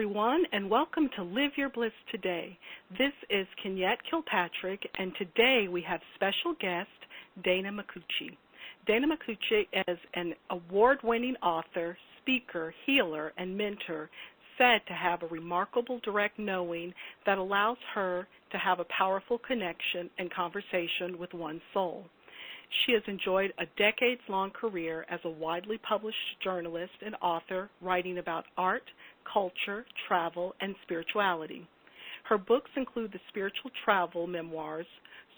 everyone, and welcome to Live Your Bliss Today. This is Kenyette Kilpatrick, and today we have special guest, Dana Micucci. Dana Micucci is an award-winning author, speaker, healer, and mentor, said to have a remarkable direct knowing that allows her to have a powerful connection and conversation with one's soul. She has enjoyed a decades-long career as a widely published journalist and author, writing about art, culture, travel, and spirituality. Her books include the spiritual travel memoirs,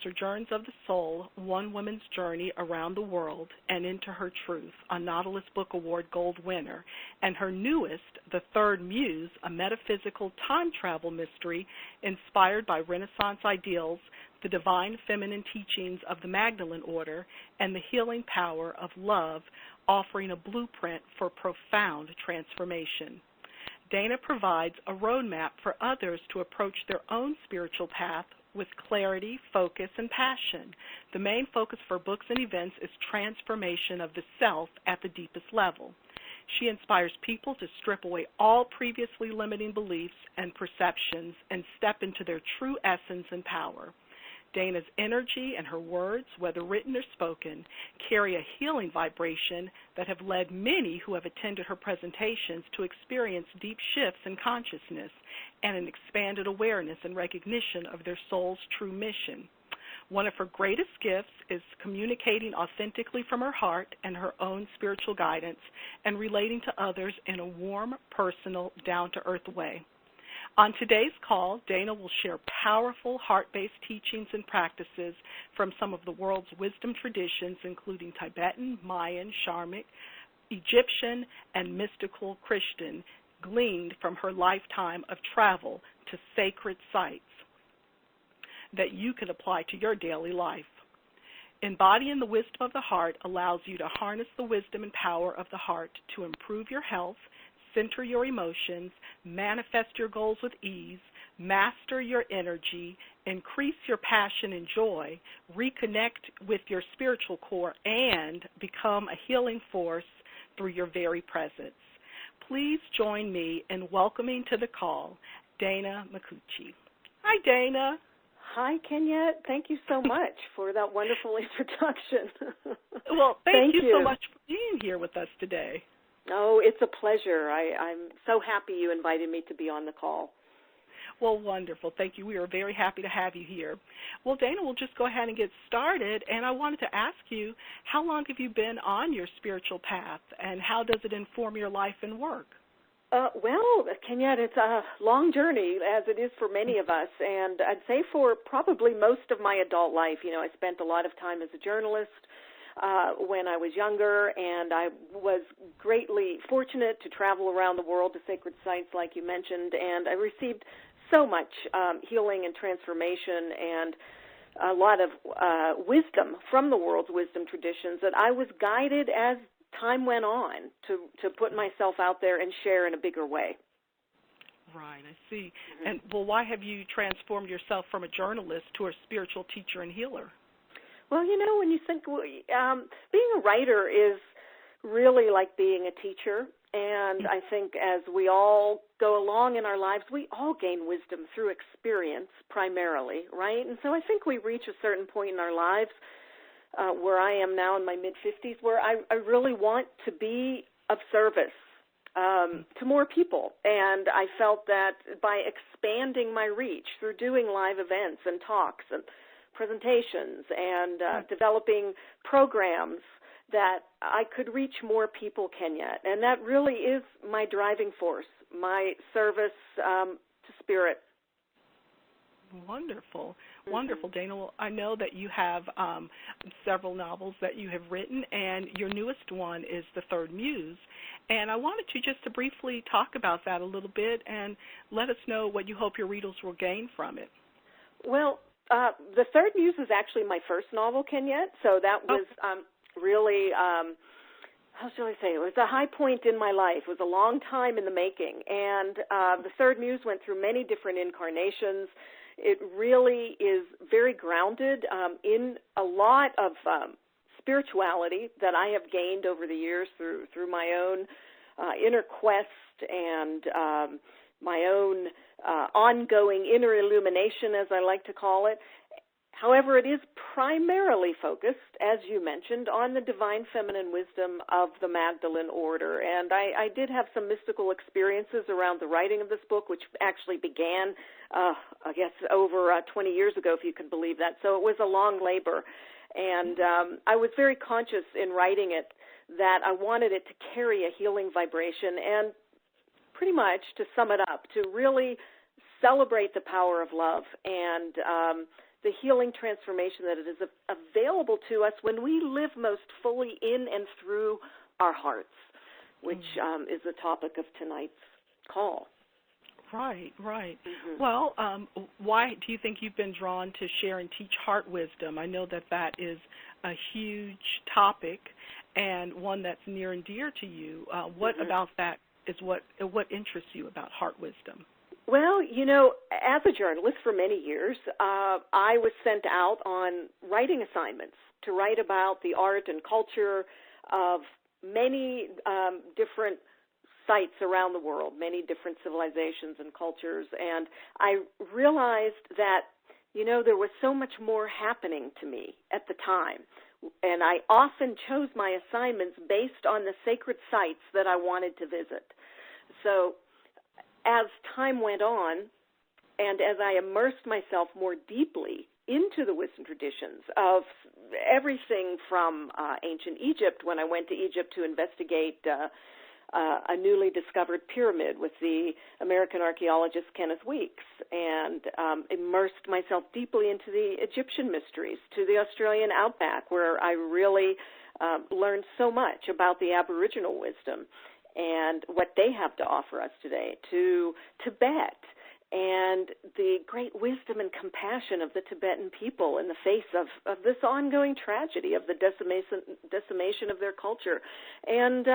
Sojourns of the Soul, One Woman's Journey Around the World and Into Her Truth, a Nautilus Book Award Gold winner, and her newest, The Third Muse, a metaphysical time travel mystery inspired by Renaissance ideals, the divine feminine teachings of the Magdalene Order, and the healing power of love, offering a blueprint for profound transformation. Dana provides a roadmap for others to approach their own spiritual path with clarity, focus, and passion. The main focus for books and events is transformation of the self at the deepest level. She inspires people to strip away all previously limiting beliefs and perceptions and step into their true essence and power. Dana's energy and her words, whether written or spoken, carry a healing vibration that have led many who have attended her presentations to experience deep shifts in consciousness and an expanded awareness and recognition of their soul's true mission. One of her greatest gifts is communicating authentically from her heart and her own spiritual guidance and relating to others in a warm, personal, down-to-earth way. On today's call, Dana will share powerful heart-based teachings and practices from some of the world's wisdom traditions, including Tibetan, Mayan, Shamanic, Egyptian, and mystical Christian, gleaned from her lifetime of travel to sacred sites that you can apply to your daily life. Embodying the wisdom of the heart allows you to harness the wisdom and power of the heart to improve your health, center your emotions, manifest your goals with ease, master your energy, increase your passion and joy, reconnect with your spiritual core, and become a healing force through your very presence. Please join me in welcoming to the call Dana Micucci. Hi, Dana. Hi, Kenyette. Thank you so much for that wonderful introduction. Well, thank you so much for being here with us today. Oh, it's a pleasure. I'm so happy you invited me to be on the call. Well, wonderful. Thank you. We are very happy to have you here. Well, Dana, we'll just go ahead and get started. And I wanted to ask you, how long have you been on your spiritual path, and how does it inform your life and work? Well, Kenyette, it's a long journey, as it is for many of us. And I'd say for probably most of my adult life, I spent a lot of time as a journalist when I was younger, and I was greatly fortunate to travel around the world to sacred sites like you mentioned, and I received so much healing and transformation and a lot of wisdom from the world's wisdom traditions that I was guided as time went on to put myself out there and share in a bigger way. Right, I see. Mm-hmm. And, well, why have you transformed yourself from a journalist to a spiritual teacher and healer? Well, when you think being a writer is really like being a teacher, and I think as we all go along in our lives, we all gain wisdom through experience primarily, right? And so I think we reach a certain point in our lives where I am now in my mid-50s where I really want to be of service to more people, and I felt that by expanding my reach through doing live events and talks and presentations and developing programs that I could reach more people, Kenyette. And that really is my driving force, my service to spirit. Wonderful. Wonderful, Dana. Well, I know that you have several novels that you have written, and your newest one is The Third Muse. And I wanted to just to briefly talk about that a little bit and let us know what you hope your readers will gain from it. Well, The Third Muse is actually my first novel, Kenyette, so that was really, how shall I say, it was a high point in my life. It was a long time in the making, and The Third Muse went through many different incarnations. It really is very grounded in a lot of spirituality that I have gained over the years through my own inner quest and my own ongoing inner illumination, as I like to call it. However, it is primarily focused, as you mentioned, on the divine feminine wisdom of the Magdalene order. And I did have some mystical experiences around the writing of this book, which actually began, I guess, over 20 years ago, if you can believe that. So it was a long labor. And I was very conscious in writing it that I wanted it to carry a healing vibration and pretty much, to sum it up, to really celebrate the power of love and the healing transformation that it is available to us when we live most fully in and through our hearts, which is the topic of tonight's call. Right. Well, why do you think you've been drawn to share and teach heart wisdom? I know that is a huge topic and one that's near and dear to you. What about that is what interests you about heart wisdom? Well, as a journalist for many years, I was sent out on writing assignments to write about the art and culture of many different sites around the world, many different civilizations and cultures. And I realized that, there was so much more happening to me at the time. And I often chose my assignments based on the sacred sites that I wanted to visit. So as time went on, and as I immersed myself more deeply into the wisdom traditions of everything from ancient Egypt, when I went to Egypt to investigate a newly discovered pyramid with the American archaeologist Kenneth Weeks, and immersed myself deeply into the Egyptian mysteries, to the Australian outback, where I really learned so much about the Aboriginal wisdom and what they have to offer us today, to Tibet and the great wisdom and compassion of the Tibetan people in the face of this ongoing tragedy of the decimation of their culture, and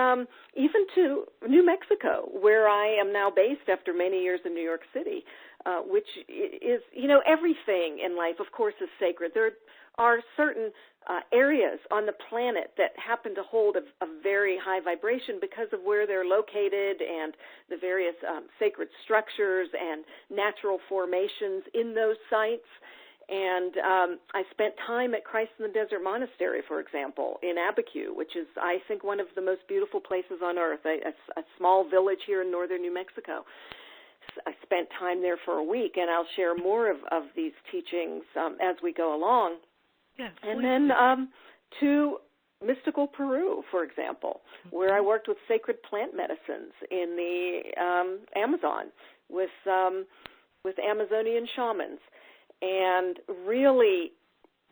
even to New Mexico, where I am now based after many years in New York City, which is, everything in life, of course, is sacred. There are certain areas on the planet that happen to hold a very high vibration because of where they're located and the various sacred structures and natural formations in those sites. And I spent time at Christ in the Desert Monastery, for example, in Abiquiu, which is, I think, one of the most beautiful places on earth, a small village here in northern New Mexico. I spent time there for a week, and I'll share more of these teachings as we go along. Yes, and then to mystical Peru, for example, where I worked with sacred plant medicines in the Amazon with Amazonian shamans, and really,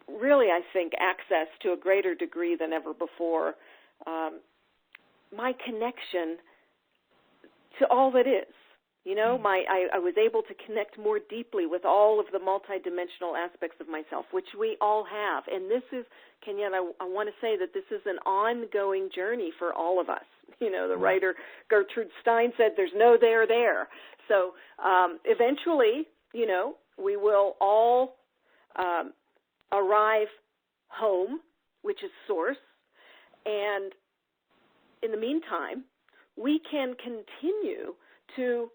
I think, access to a greater degree than ever before, my connection to all that is. I was able to connect more deeply with all of the multidimensional aspects of myself, which we all have. And this is, Kenyette, I want to say that this is an ongoing journey for all of us. The writer Gertrude Stein said there's no there. So eventually, we will all arrive home, which is source. And in the meantime, we can continue to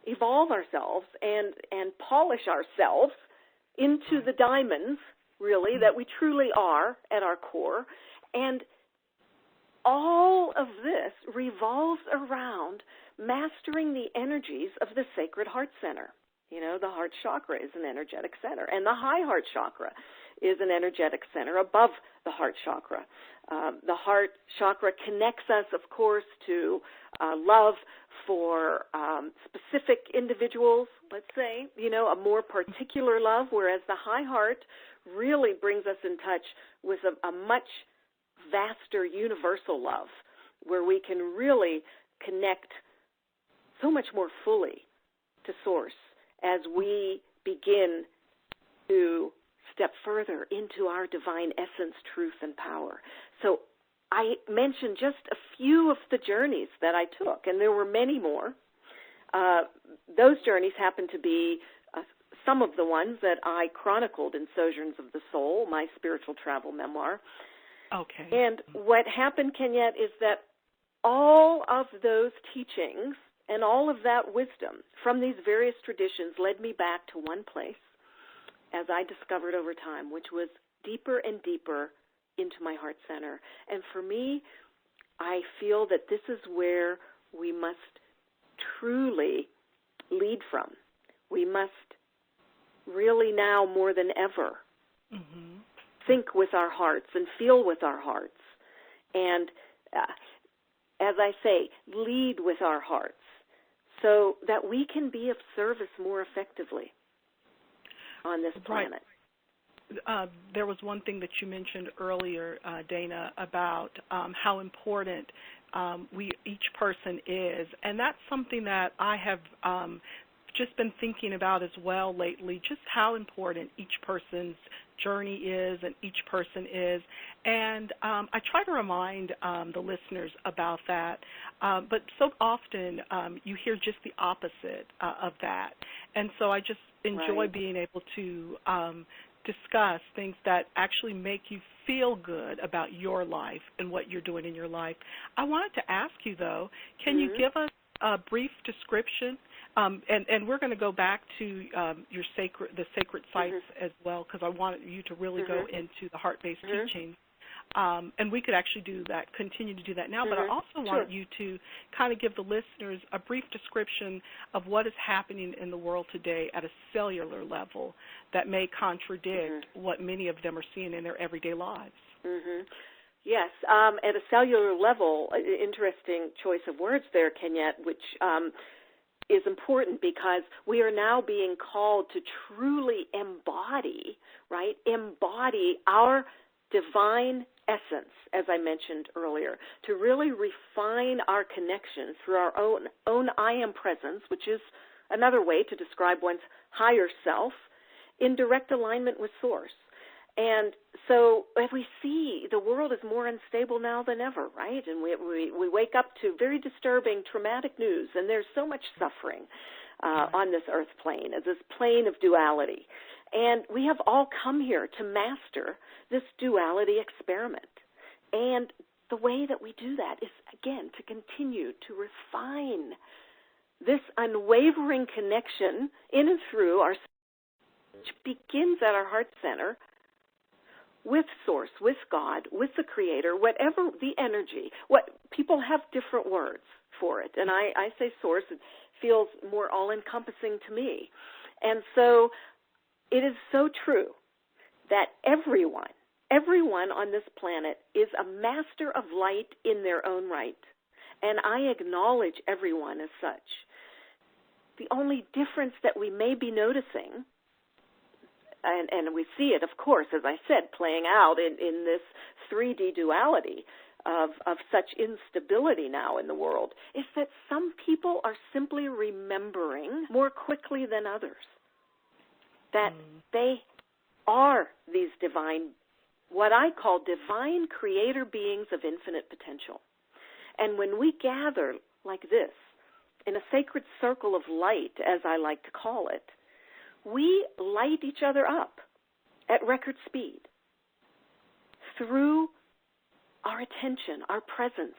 evolve ourselves and polish ourselves into the diamonds, really, that we truly are at our core. And all of this revolves around mastering the energies of the sacred heart center. The heart chakra is an energetic center, and the high heart chakra is an energetic center above the heart chakra. The heart chakra connects us, of course, to love for specific individuals, let's say, a more particular love, whereas the high heart really brings us in touch with a much vaster universal love, where we can really connect so much more fully to Source as we begin to step further into our divine essence, truth, and power. So I mentioned just a few of the journeys that I took, and there were many more. Those journeys happened to be some of the ones that I chronicled in Sojourns of the Soul, my spiritual travel memoir. Okay. And what happened, Kenyette, is that all of those teachings And all of that wisdom from these various traditions led me back to one place, as I discovered over time, which was deeper and deeper into my heart center. And for me, I feel that this is where we must truly lead from. We must really now more than ever think with our hearts and feel with our hearts. And as I say, lead with our hearts so that we can be of service more effectively on this planet. There was one thing that you mentioned earlier, Dana, about how important each person is, and that's something that I have just been thinking about as well lately, just how important each person's journey is and each person is. And I try to remind the listeners about that, but so often you hear just the opposite of that. And so I just enjoy being able to discuss things that actually make you feel good about your life and what you're doing in your life. I wanted to ask you, though, can you give us a brief description? And we're going to go back to the sacred sites as well, because I wanted you to really go into the heart-based teaching. And we could actually do that, continue to do that now, but I also wanted you to kind of give the listeners a brief description of what is happening in the world today at a cellular level that may contradict what many of them are seeing in their everyday lives. Yes, at a cellular level, interesting choice of words there, Kenyette, which is important because we are now being called to truly embody our divine essence, as I mentioned earlier, to really refine our connection through our own I am presence, which is another way to describe one's higher self, in direct alignment with Source. And so as we see, the world is more unstable now than ever, right? And we wake up to very disturbing, traumatic news, and there's so much suffering on this earth plane, as this plane of duality. And we have all come here to master this duality experiment. And the way that we do that is, again, to continue to refine this unwavering connection in and through our, which begins at our heart center, with Source, with God, with the Creator, whatever the energy. What people have different words for it. And I say Source, it feels more all-encompassing to me. And so it is so true that everyone on this planet is a master of light in their own right. And I acknowledge everyone as such. The only difference that we may be noticing, and we see it, of course, as I said, playing out in this 3D duality of such instability now in the world, is that some people are simply remembering more quickly than others that they are these divine, what I call divine creator beings of infinite potential. And when we gather like this, in a sacred circle of light, as I like to call it, we light each other up at record speed through our attention, our presence,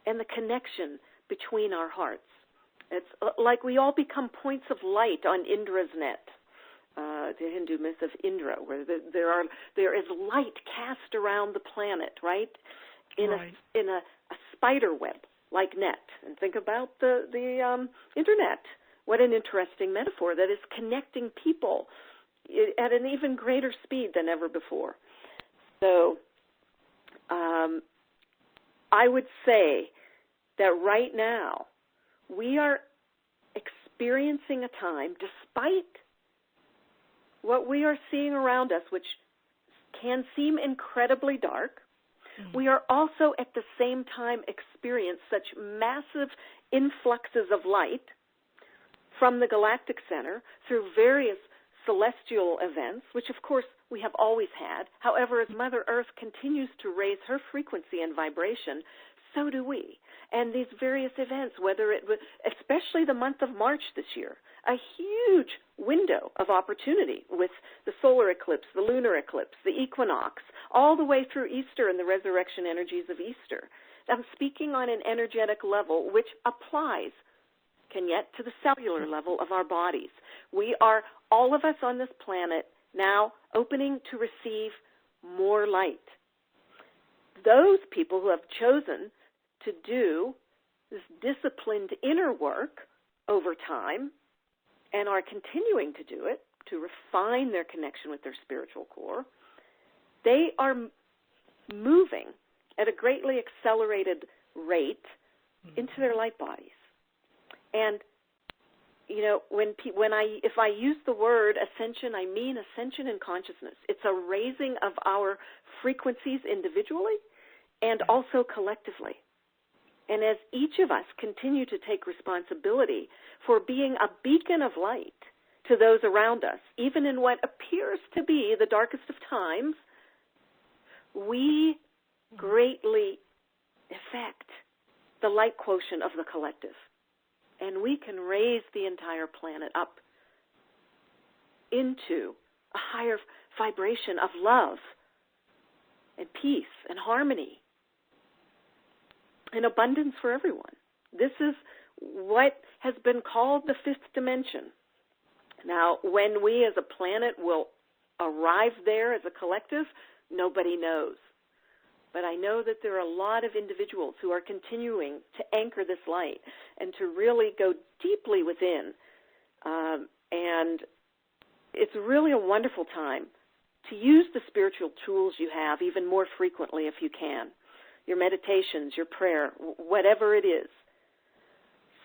and the connection between our hearts. It's like we all become points of light on Indra's net, the Hindu myth of Indra, where there is light cast around the planet, right? In a spider web like net. And think about the internet. What an interesting metaphor that is connecting people at an even greater speed than ever before. So I would say that right now we are experiencing a time, despite what we are seeing around us, which can seem incredibly dark, we are also at the same time experience such massive influxes of light from the galactic center through various celestial events, which of course we have always had. However, as Mother Earth continues to raise her frequency and vibration, so do we. And these various events, whether it was, especially the month of March this year, a huge window of opportunity with the solar eclipse, the lunar eclipse, the equinox, all the way through Easter and the resurrection energies of Easter. I'm speaking on an energetic level which applies Kenyette, to the cellular level of our bodies. We are, all of us on this planet, now opening to receive more light. Those people who have chosen to do this disciplined inner work over time and are continuing to do it, to refine their connection with their spiritual core, they are moving at a greatly accelerated rate into their light bodies. And, you know, if I use the word ascension, I mean ascension in consciousness. It's a raising of our frequencies individually and also collectively. And as each of us continue to take responsibility for being a beacon of light to those around us, even in what appears to be the darkest of times, we greatly affect the light quotient of the collective. And we can raise the entire planet up into a higher vibration of love and peace and harmony and abundance for everyone. This is what has been called the fifth dimension. Now, when we as a planet will arrive there as a collective, nobody knows. But I know that there are a lot of individuals who are continuing to anchor this light and to really go deeply within. And it's really a wonderful time to use the spiritual tools you have even more frequently if you can. Your meditations, your prayer, whatever it is,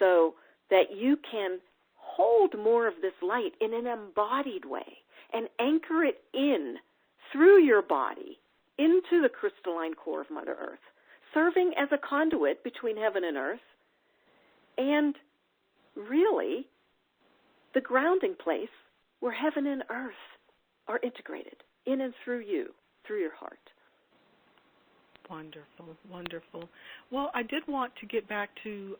so that you can hold more of this light in an embodied way and anchor it in through your body into the crystalline core of Mother Earth, serving as a conduit between heaven and earth, and really the grounding place where heaven and earth are integrated in and through you, through your heart. Wonderful, wonderful. Well, I did want to get back to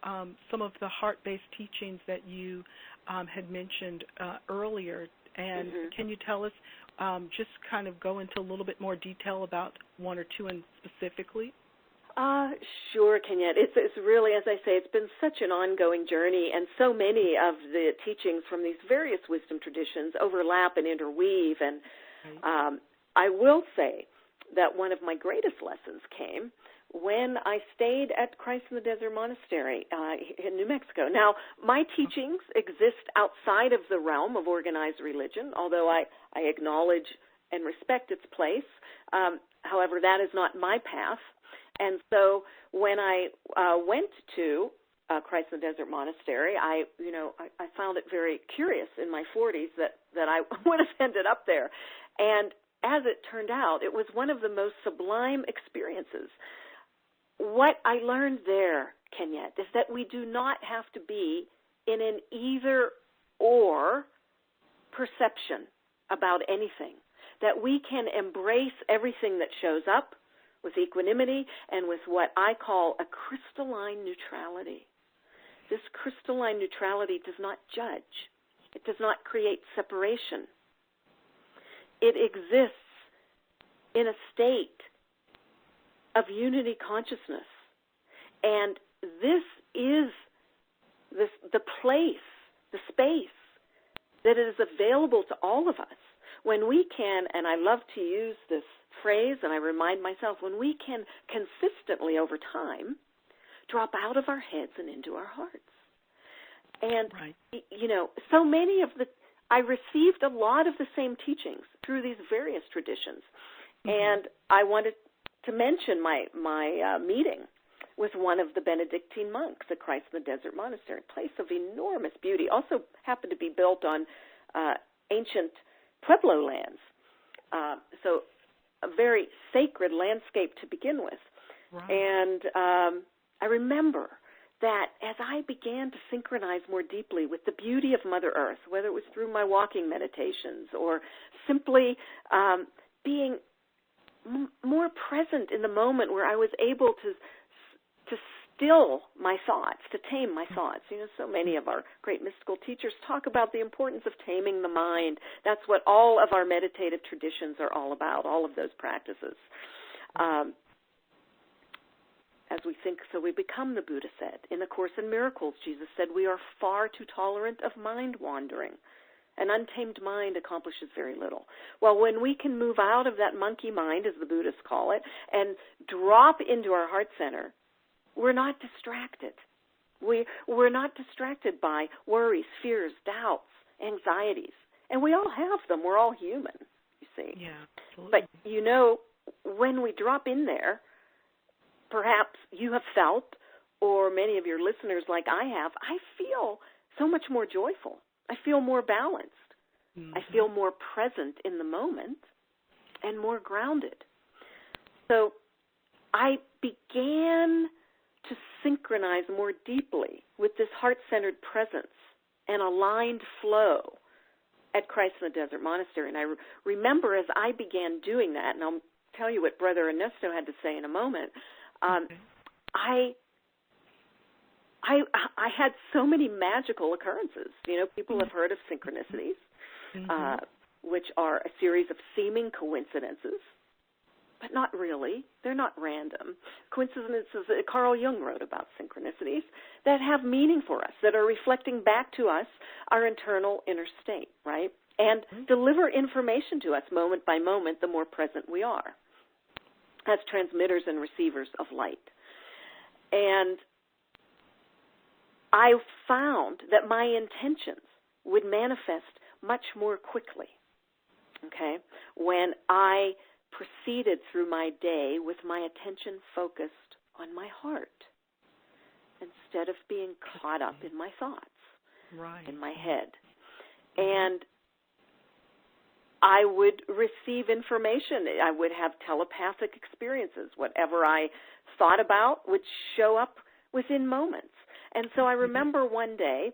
some of the heart-based teachings that you had mentioned earlier. And can you tell us, just kind of go into a little bit more detail about one or two and specifically? Sure, Kenyette. It's really, as I say, it's been such an ongoing journey, and so many of the teachings from these various wisdom traditions overlap and interweave. And I will say that one of my greatest lessons came when I stayed at Christ in the Desert Monastery in New Mexico. Now, my teachings exist outside of the realm of organized religion, although I acknowledge and respect its place. However, that is not my path. And so when I went to Christ in the Desert Monastery, I found it very curious in my 40s that I would have ended up there. And as it turned out, it was one of the most sublime experiences. What I learned there, Kenyette, is that we do not have to be in an either-or perception about anything, that we can embrace everything that shows up with equanimity and with what I call a crystalline neutrality. This crystalline neutrality does not judge. It does not create separation. It exists in a state of unity consciousness. And this is the place, the space that is available to all of us when we can, and I love to use this phrase, and I remind myself, when we can consistently over time drop out of our heads and into our hearts. And, so many of I received a lot of the same teachings through these various traditions. And I wanted to mention my meeting with one of the Benedictine monks at Christ in the Desert Monastery, a place of enormous beauty, also happened to be built on ancient Pueblo lands. So a very sacred landscape to begin with. Right. And I remember that as I began to synchronize more deeply with the beauty of Mother Earth, whether it was through my walking meditations or simply being more present in the moment where I was able to still my thoughts, to tame my thoughts. So many of our great mystical teachers talk about the importance of taming the mind. That's what all of our meditative traditions are all about, all of those practices. As we think, so we become, the Buddha said. In the Course in Miracles, Jesus said, we are far too tolerant of mind wandering. An untamed mind accomplishes very little. Well, when we can move out of that monkey mind, as the Buddhists call it, and drop into our heart center, we're not distracted. We're not distracted by worries, fears, doubts, anxieties. And we all have them. We're all human, you see. Yeah, absolutely. But, when we drop in there, perhaps you have felt, or many of your listeners like I have, I feel so much more joyful. I feel more balanced. Mm-hmm. I feel more present in the moment and more grounded. So I began to synchronize more deeply with this heart-centered presence and aligned flow at Christ in the Desert Monastery. And I remember as I began doing that, and I'll tell you what Brother Ernesto had to say in a moment, I had so many magical occurrences. People have heard of synchronicities, which are a series of seeming coincidences, but not really. They're not random. Coincidences, Carl Jung wrote about synchronicities that have meaning for us, that are reflecting back to us our internal inner state, right? And deliver information to us moment by moment the more present we are as transmitters and receivers of light. And I found that my intentions would manifest much more quickly, okay, when I proceeded through my day with my attention focused on my heart instead of being caught up in my thoughts, in my head. And I would receive information. I would have telepathic experiences. Whatever I thought about would show up within moments. And so I remember one day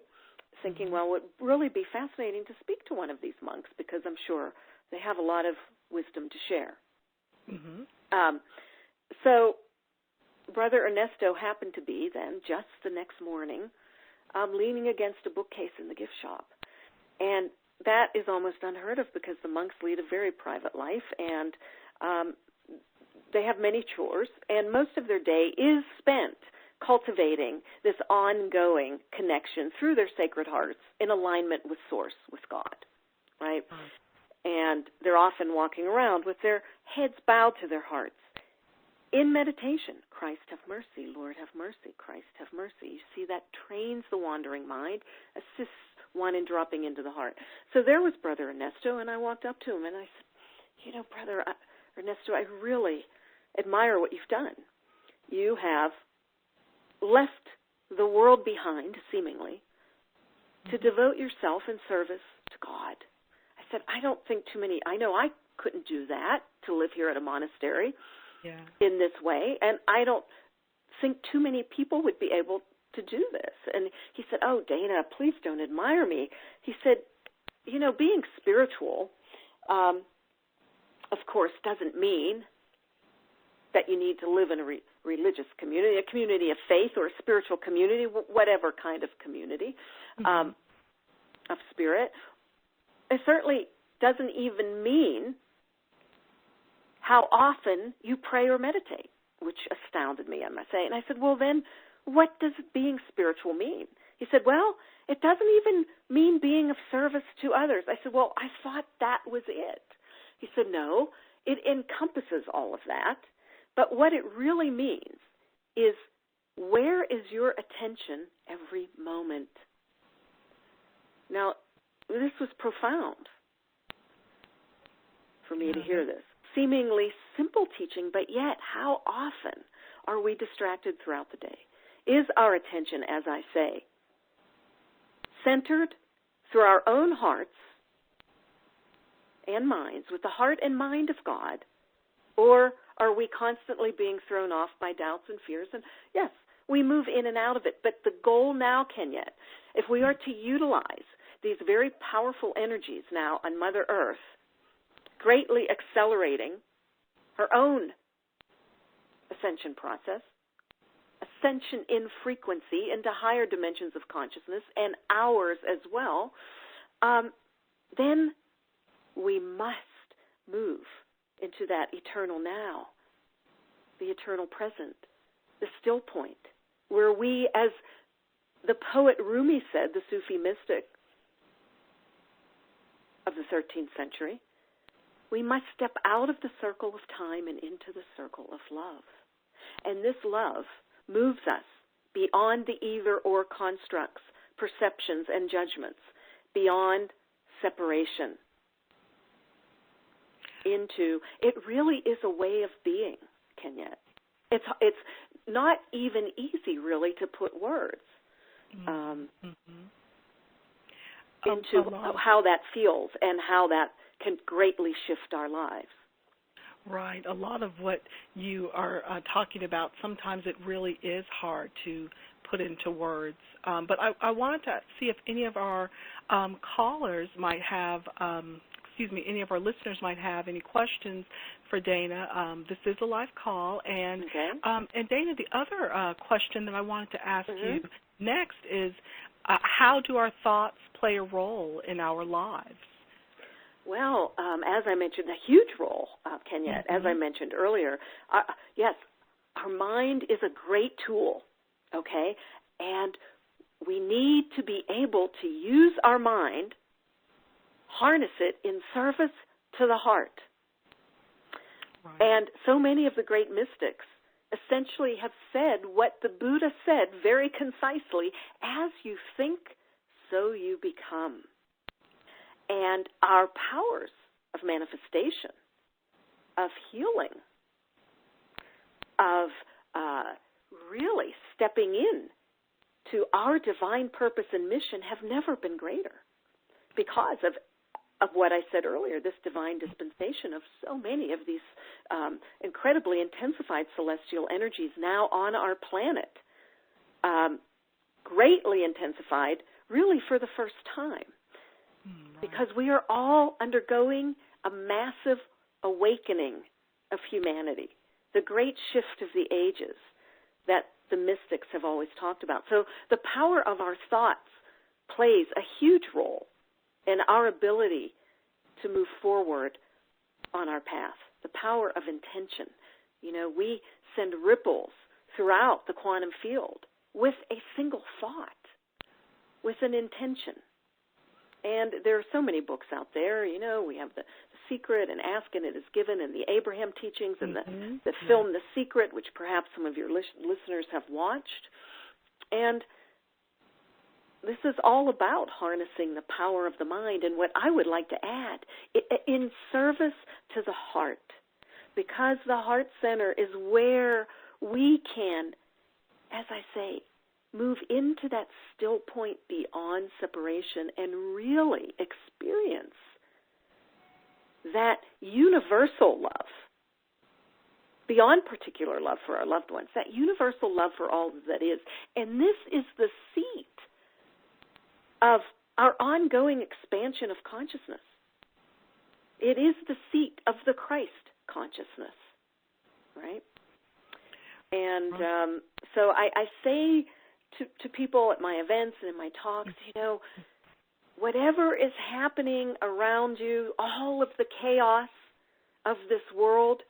thinking, well, it would really be fascinating to speak to one of these monks because I'm sure they have a lot of wisdom to share. So Brother Ernesto happened to be then, just the next morning, leaning against a bookcase in the gift shop. And that is almost unheard of because the monks lead a very private life, and they have many chores, and most of their day is spent cultivating this ongoing connection through their sacred hearts in alignment with Source, with God, right? And they're often walking around with their heads bowed to their hearts. In meditation, Christ have mercy, Lord have mercy, Christ have mercy. You see, that trains the wandering mind, assists one in dropping into the heart. So there was Brother Ernesto, and I walked up to him, and I said, Brother Ernesto, I really admire what you've done. You have left the world behind, seemingly, to devote yourself in service to God. I said, I don't think I know I couldn't do that, to live here at a monastery in this way, and I don't think too many people would be able to do this. And he said, oh, Dana, please don't admire me. He said, being spiritual, of course, doesn't mean that you need to live in a religious community, a community of faith or a spiritual community, whatever kind of community of spirit. It certainly doesn't even mean how often you pray or meditate, which astounded me, I must say. And I said, well, then what does being spiritual mean? He said, well, it doesn't even mean being of service to others. I said, well, I thought that was it. He said, no, it encompasses all of that. But what it really means is, where is your attention every moment? Now, this was profound for me to hear this. Seemingly simple teaching, but yet how often are we distracted throughout the day? Is our attention, as I say, centered through our own hearts and minds, with the heart and mind of God, or are we constantly being thrown off by doubts and fears? And yes, we move in and out of it, but the goal now, Kenyette, if we are to utilize these very powerful energies now on Mother Earth, greatly accelerating her own ascension process, ascension in frequency into higher dimensions of consciousness and ours as well, then we must move into that eternal now, the eternal present, the still point, where we, as the poet Rumi said, the Sufi mystic of the 13th century, we must step out of the circle of time and into the circle of love. And this love moves us beyond the either-or constructs, perceptions, and judgments, beyond separation, into, it really is a way of being, Kenyette. It's not even easy, really, to put words into how that feels and how that can greatly shift our lives. Right. A lot of what you are talking about, sometimes it really is hard to put into words. But I wanted to see if any of our callers might have, any of our listeners might have any questions for Dana. This is a live call. And, and Dana, the other question that I wanted to ask you next is, how do our thoughts play a role in our lives? Well, as I mentioned, a huge role, Kenyette, as I mentioned earlier. Yes, our mind is a great tool, okay? And we need to be able to use our mind, harness it in service to the heart. Right. And so many of the great mystics essentially have said what the Buddha said very concisely: as you think, so you become. And our powers of manifestation, of healing, of really stepping in to our divine purpose and mission have never been greater, because of what I said earlier, this divine dispensation of so many of these incredibly intensified celestial energies now on our planet, greatly intensified, really for the first time. Because we are all undergoing a massive awakening of humanity, the great shift of the ages that the mystics have always talked about. So the power of our thoughts plays a huge role in our ability to move forward on our path. The power of intention. You know, we send ripples throughout the quantum field with a single thought, with an intention. And there are so many books out there. You know, we have The Secret and Ask and It Is Given, and the Abraham teachings, and the film The Secret, which perhaps some of your listeners have watched. And this is all about harnessing the power of the mind. And what I would like to add, in service to the heart, because the heart center is where we can, as I say, move into that still point beyond separation and really experience that universal love, beyond particular love for our loved ones, that universal love for all that is. And this is the seat of our ongoing expansion of consciousness. It is the seat of the Christ consciousness, right? And so I say to people at my events and in my talks, you know, whatever is happening around you, all of the chaos of this world,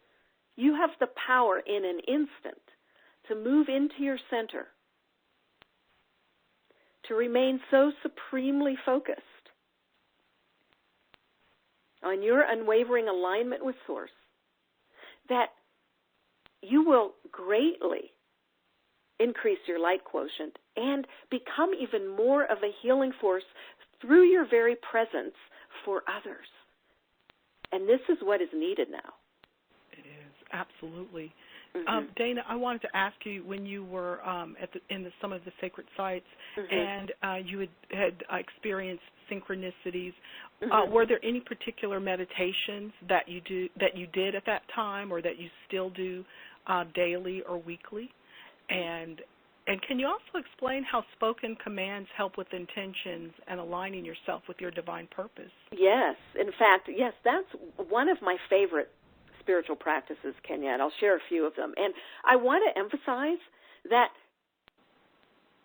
you have the power in an instant to move into your center, to remain so supremely focused on your unwavering alignment with Source that you will greatly increase your light quotient and become even more of a healing force through your very presence for others. And this is what is needed now. It is, absolutely. Dana, I wanted to ask you, when you were in some of the sacred sites and you had experienced synchronicities, were there any particular meditations that you did at that time, or that you still do daily or weekly? And can you also explain how spoken commands help with intentions and aligning yourself with your divine purpose? Yes. In fact, yes, that's one of my favorite spiritual practices, Kenyette. I'll share a few of them. And I want to emphasize that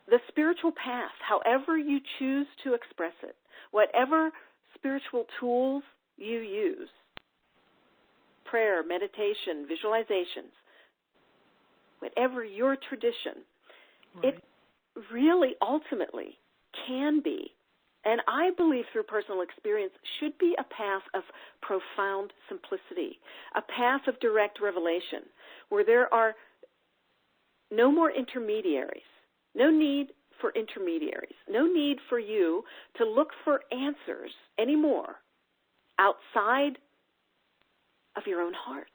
the spiritual path, however you choose to express it, whatever spiritual tools you use, prayer, meditation, visualizations, whatever your tradition, Right. it really ultimately can be, and I believe through personal experience, should be a path of profound simplicity, a path of direct revelation, where there are no more intermediaries, no need for intermediaries, no need for you to look for answers anymore outside of your own heart,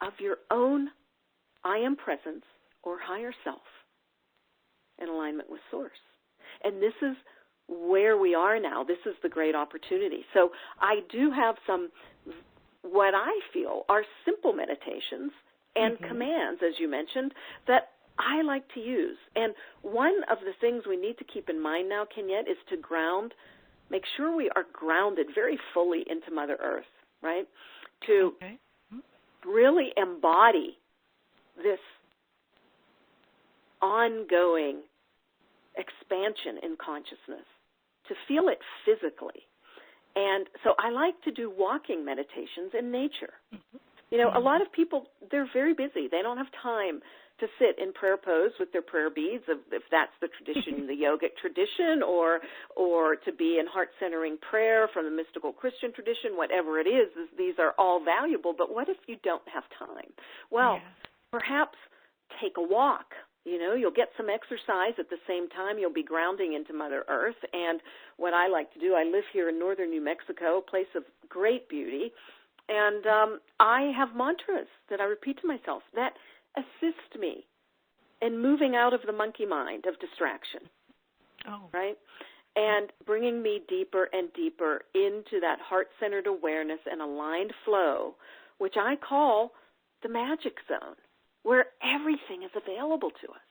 of your own I am presence or higher self in alignment with Source. And this is where we are now. This is the great opportunity. So I do have some, what I feel are simple meditations and commands, as you mentioned, that I like to use. And one of the things we need to keep in mind now, Kenyette, is to ground, make sure we are grounded very fully into Mother Earth, right? To really embody this ongoing expansion in consciousness, to feel it physically. And so I like to do walking meditations in nature. You know, a lot of people, they're very busy. They don't have time to sit in prayer pose with their prayer beads, if that's the tradition, the yogic tradition, or to be in heart-centering prayer from the mystical Christian tradition, whatever it is, these are all valuable. But what if you don't have time? Well, perhaps take a walk. You know, you'll get some exercise at the same time. You'll be grounding into Mother Earth. And what I like to do, I live here in northern New Mexico, a place of great beauty, and I have mantras that I repeat to myself that assist me in moving out of the monkey mind of distraction, right? And bringing me deeper and deeper into that heart-centered awareness and aligned flow, which I call the magic zone, where everything is available to us.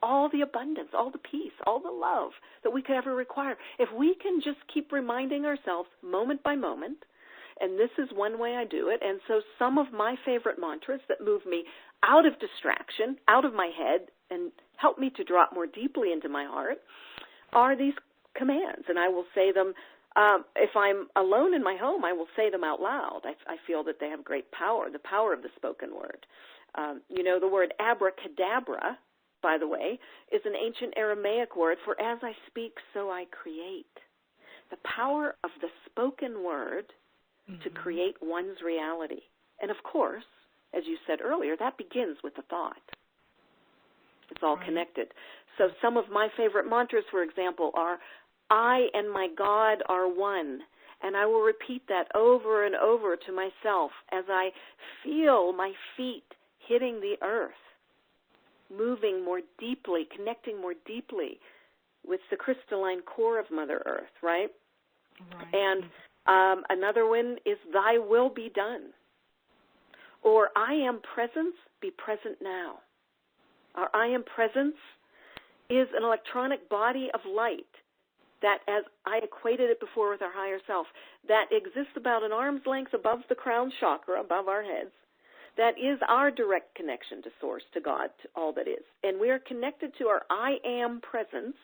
All the abundance, all the peace, all the love that we could ever require. If we can just keep reminding ourselves moment by moment, and this is one way I do it, and so some of my favorite mantras that move me out of distraction, out of my head, and help me to drop more deeply into my heart are these commands, and I will say them. If I'm alone in my home, I will say them out loud. I feel that they have great power, the power of the spoken word. You know, the word abracadabra, by the way, is an ancient Aramaic word for as I speak, so I create. The power of the spoken word to create one's reality. And of course, as you said earlier, that begins with the thought. It's all connected. So some of my favorite mantras, for example, are, I and my God are one. And I will repeat that over and over to myself as I feel my feet hitting the earth, moving more deeply, connecting more deeply with the crystalline core of Mother Earth, right? And another one is, thy will be done. Or, I am presence, be present now. Our I am presence is an electronic body of light that, as I equated it before with our higher self, that exists about an arm's length above the crown chakra, above our heads. That is our direct connection to Source, to God, to all that is. And we are connected to our I am presence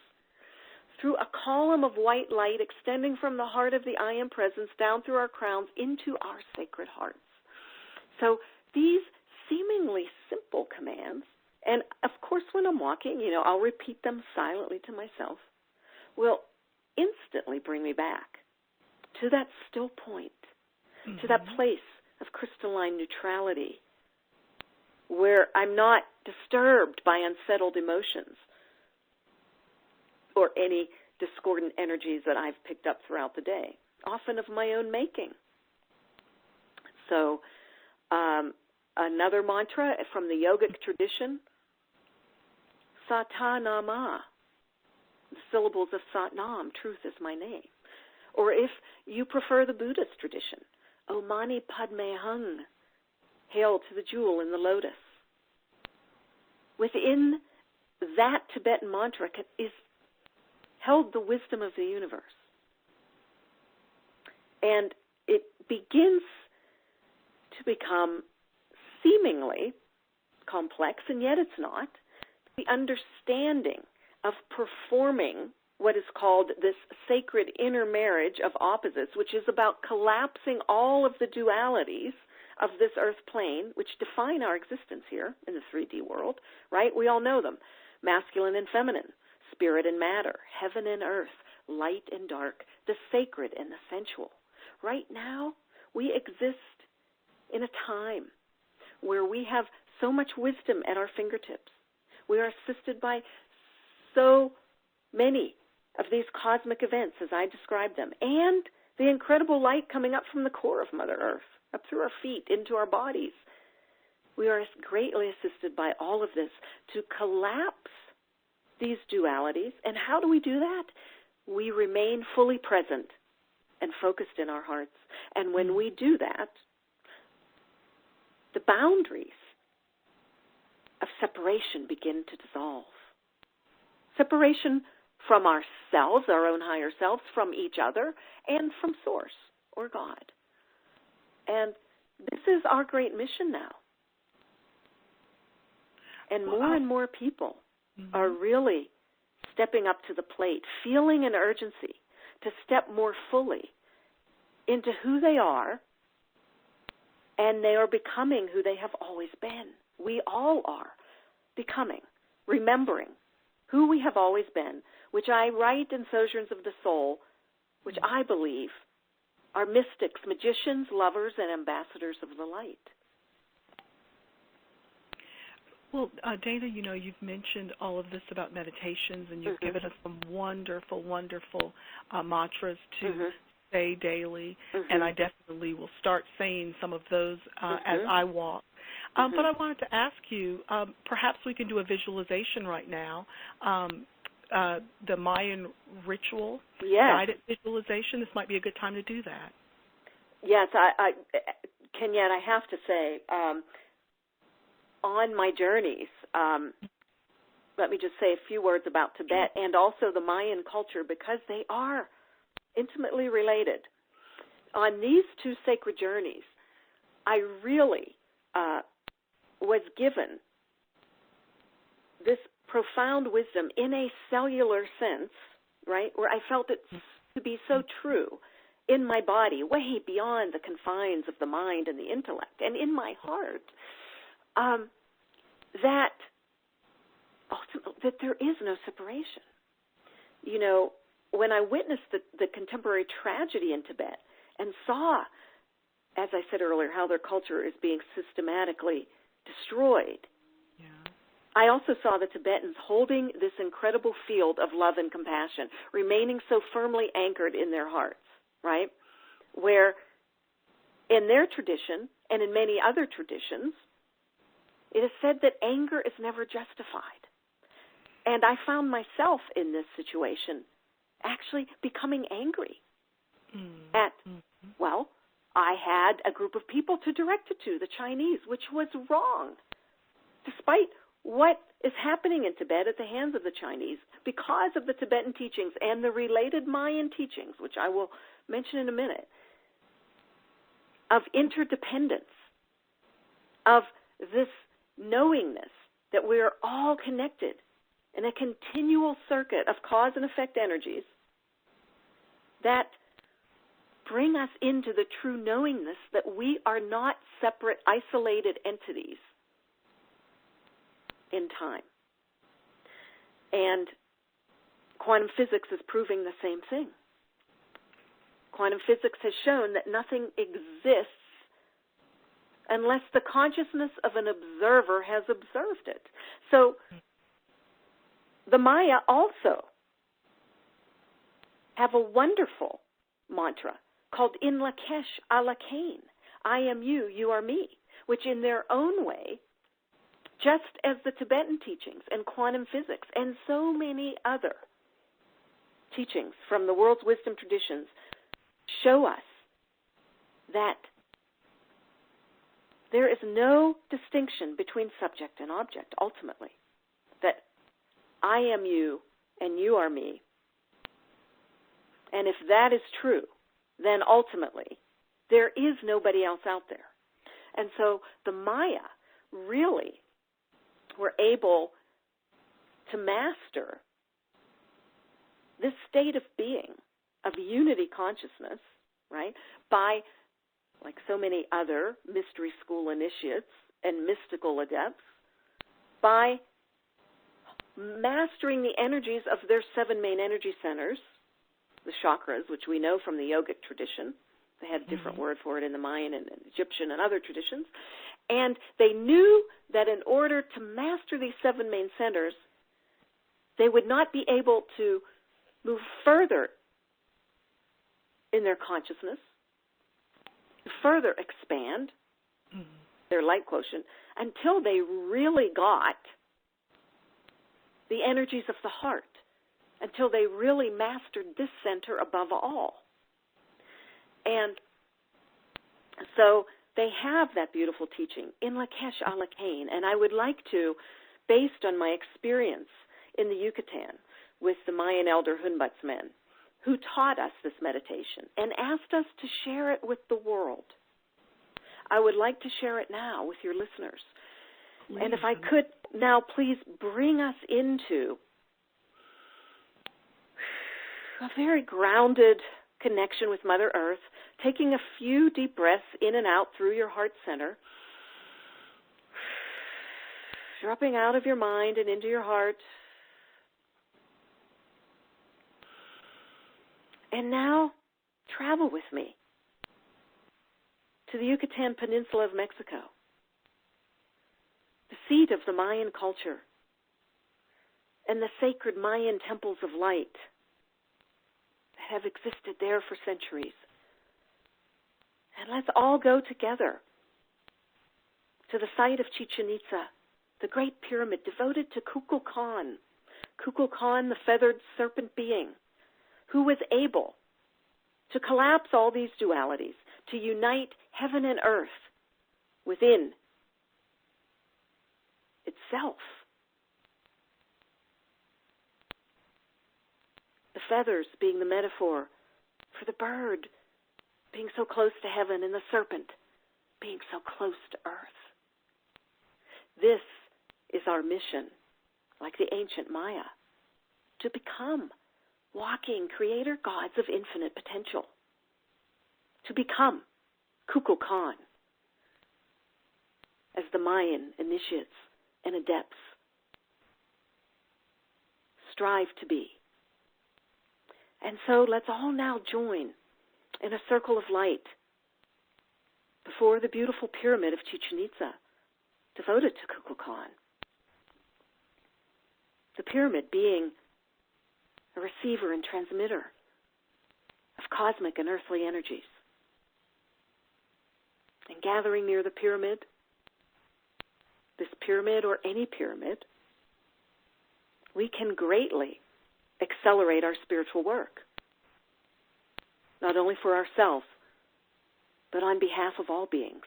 through a column of white light extending from the heart of the I am presence down through our crowns into our sacred hearts. So these seemingly simple commands, and of course when I'm walking, you know, I'll repeat them silently to myself, will instantly bring me back to that still point, to that place of crystalline neutrality where I'm not disturbed by unsettled emotions or any discordant energies that I've picked up throughout the day, often of my own making. So another mantra from the yogic tradition, Satanama, the syllables of Satnam, truth is my name. Or if you prefer the Buddhist tradition, Om Mani Padme Hung, hail to the jewel in the lotus. Within that Tibetan mantra is held the wisdom of the universe. And it begins to become seemingly complex, and yet it's not. The understanding of performing what is called this sacred inner marriage of opposites, which is about collapsing all of the dualities of this earth plane, which define our existence here in the 3D world, right? We all know them. Masculine and feminine, spirit and matter, heaven and earth, light and dark, the sacred and the sensual. Right now, we exist in a time where we have so much wisdom at our fingertips. We are assisted by so many of these cosmic events as I described them, and the incredible light coming up from the core of Mother Earth, up through our feet, into our bodies. We are greatly assisted by all of this to collapse these dualities. And how do we do that? We remain fully present and focused in our hearts. And when we do that, the boundaries of separation begin to dissolve. Separation from ourselves, our own higher selves, from each other, and from Source or God. And this is our great mission now. And more people are really stepping up to the plate, feeling an urgency to step more fully into who they are, and they are becoming who they have always been. We all are becoming, remembering who we have always been, which I write in Sojourns of the Soul, which I believe are mystics, magicians, lovers, and ambassadors of the light. Well, Dana, you know, you've mentioned all of this about meditations, and you've given us some wonderful, wonderful mantras to say daily, and I definitely will start saying some of those as I walk. But I wanted to ask you, perhaps we can do a visualization right now, the Mayan ritual, guided visualization. This might be a good time to do that. Yes, Kenyette, I have to say, on my journeys, let me just say a few words about Tibet and also the Mayan culture, because they are intimately related. On these two sacred journeys, I really was given this profound wisdom in a cellular sense, right, where I felt it to be so true in my body, way beyond the confines of the mind and the intellect, and in my heart, that there is no separation. You know, when I witnessed the contemporary tragedy in Tibet and saw, as I said earlier, how their culture is being systematically destroyed, I also saw the Tibetans holding this incredible field of love and compassion, remaining so firmly anchored in their hearts, right? Where in their tradition and in many other traditions, it is said that anger is never justified. And I found myself in this situation actually becoming angry at, well, I had a group of people to direct it to, the Chinese, which was wrong. Despite what is happening in Tibet at the hands of the Chinese, because of the Tibetan teachings and the related Mayan teachings, which I will mention in a minute, of interdependence, of this knowingness that we are all connected in a continual circuit of cause and effect energies that bring us into the true knowingness that we are not separate, isolated entities in time. And quantum physics is proving the same thing. Quantum physics has shown that nothing exists unless the consciousness of an observer has observed it. So the Maya also have a wonderful mantra called In Lakesh Alakain, I am you, you are me, which in their own way, just as the Tibetan teachings and quantum physics and so many other teachings from the world's wisdom traditions show us that there is no distinction between subject and object, ultimately. That I am you and you are me. And if that is true, then ultimately there is nobody else out there. And so the Maya really were able to master this state of being, of unity consciousness, right, by like so many other mystery school initiates and mystical adepts, by mastering the energies of their 7 main energy centers, the chakras, which we know from the yogic tradition. They had a different word for it in the Mayan and Egyptian and other traditions. And they knew that in order to master these 7 main centers, they would not be able to move further in their consciousness, further expand their light quotient, until they really got the energies of the heart, until they really mastered this center above all. And so they have that beautiful teaching in Lakesh Alakain, and I would like to, based on my experience in the Yucatan with the Mayan elder Hunbatsmen, who taught us this meditation and asked us to share it with the world, I would like to share it now with your listeners. And if I could now please bring us into a very grounded connection with Mother Earth, taking a few deep breaths in and out through your heart center, dropping out of your mind and into your heart. And now travel with me to the Yucatan Peninsula of Mexico, the seat of the Mayan culture and the sacred Mayan temples of light that have existed there for centuries. And let's all go together to the site of Chichen Itza, the great pyramid devoted to Kukulkan, Kukulkan, the feathered serpent being, who was able to collapse all these dualities, to unite heaven and earth within itself. The feathers being the metaphor for the bird being so close to heaven and the serpent being so close to earth. This is our mission, like the ancient Maya, to become walking creator gods of infinite potential, to become Kukulkan, as the Mayan initiates and adepts strive to be. And so let's all now join in a circle of light before the beautiful pyramid of Chichen Itza, devoted to Kukulkan. The pyramid being a receiver and transmitter of cosmic and earthly energies. And gathering near the pyramid, this pyramid or any pyramid, we can greatly accelerate our spiritual work, not only for ourselves, but on behalf of all beings.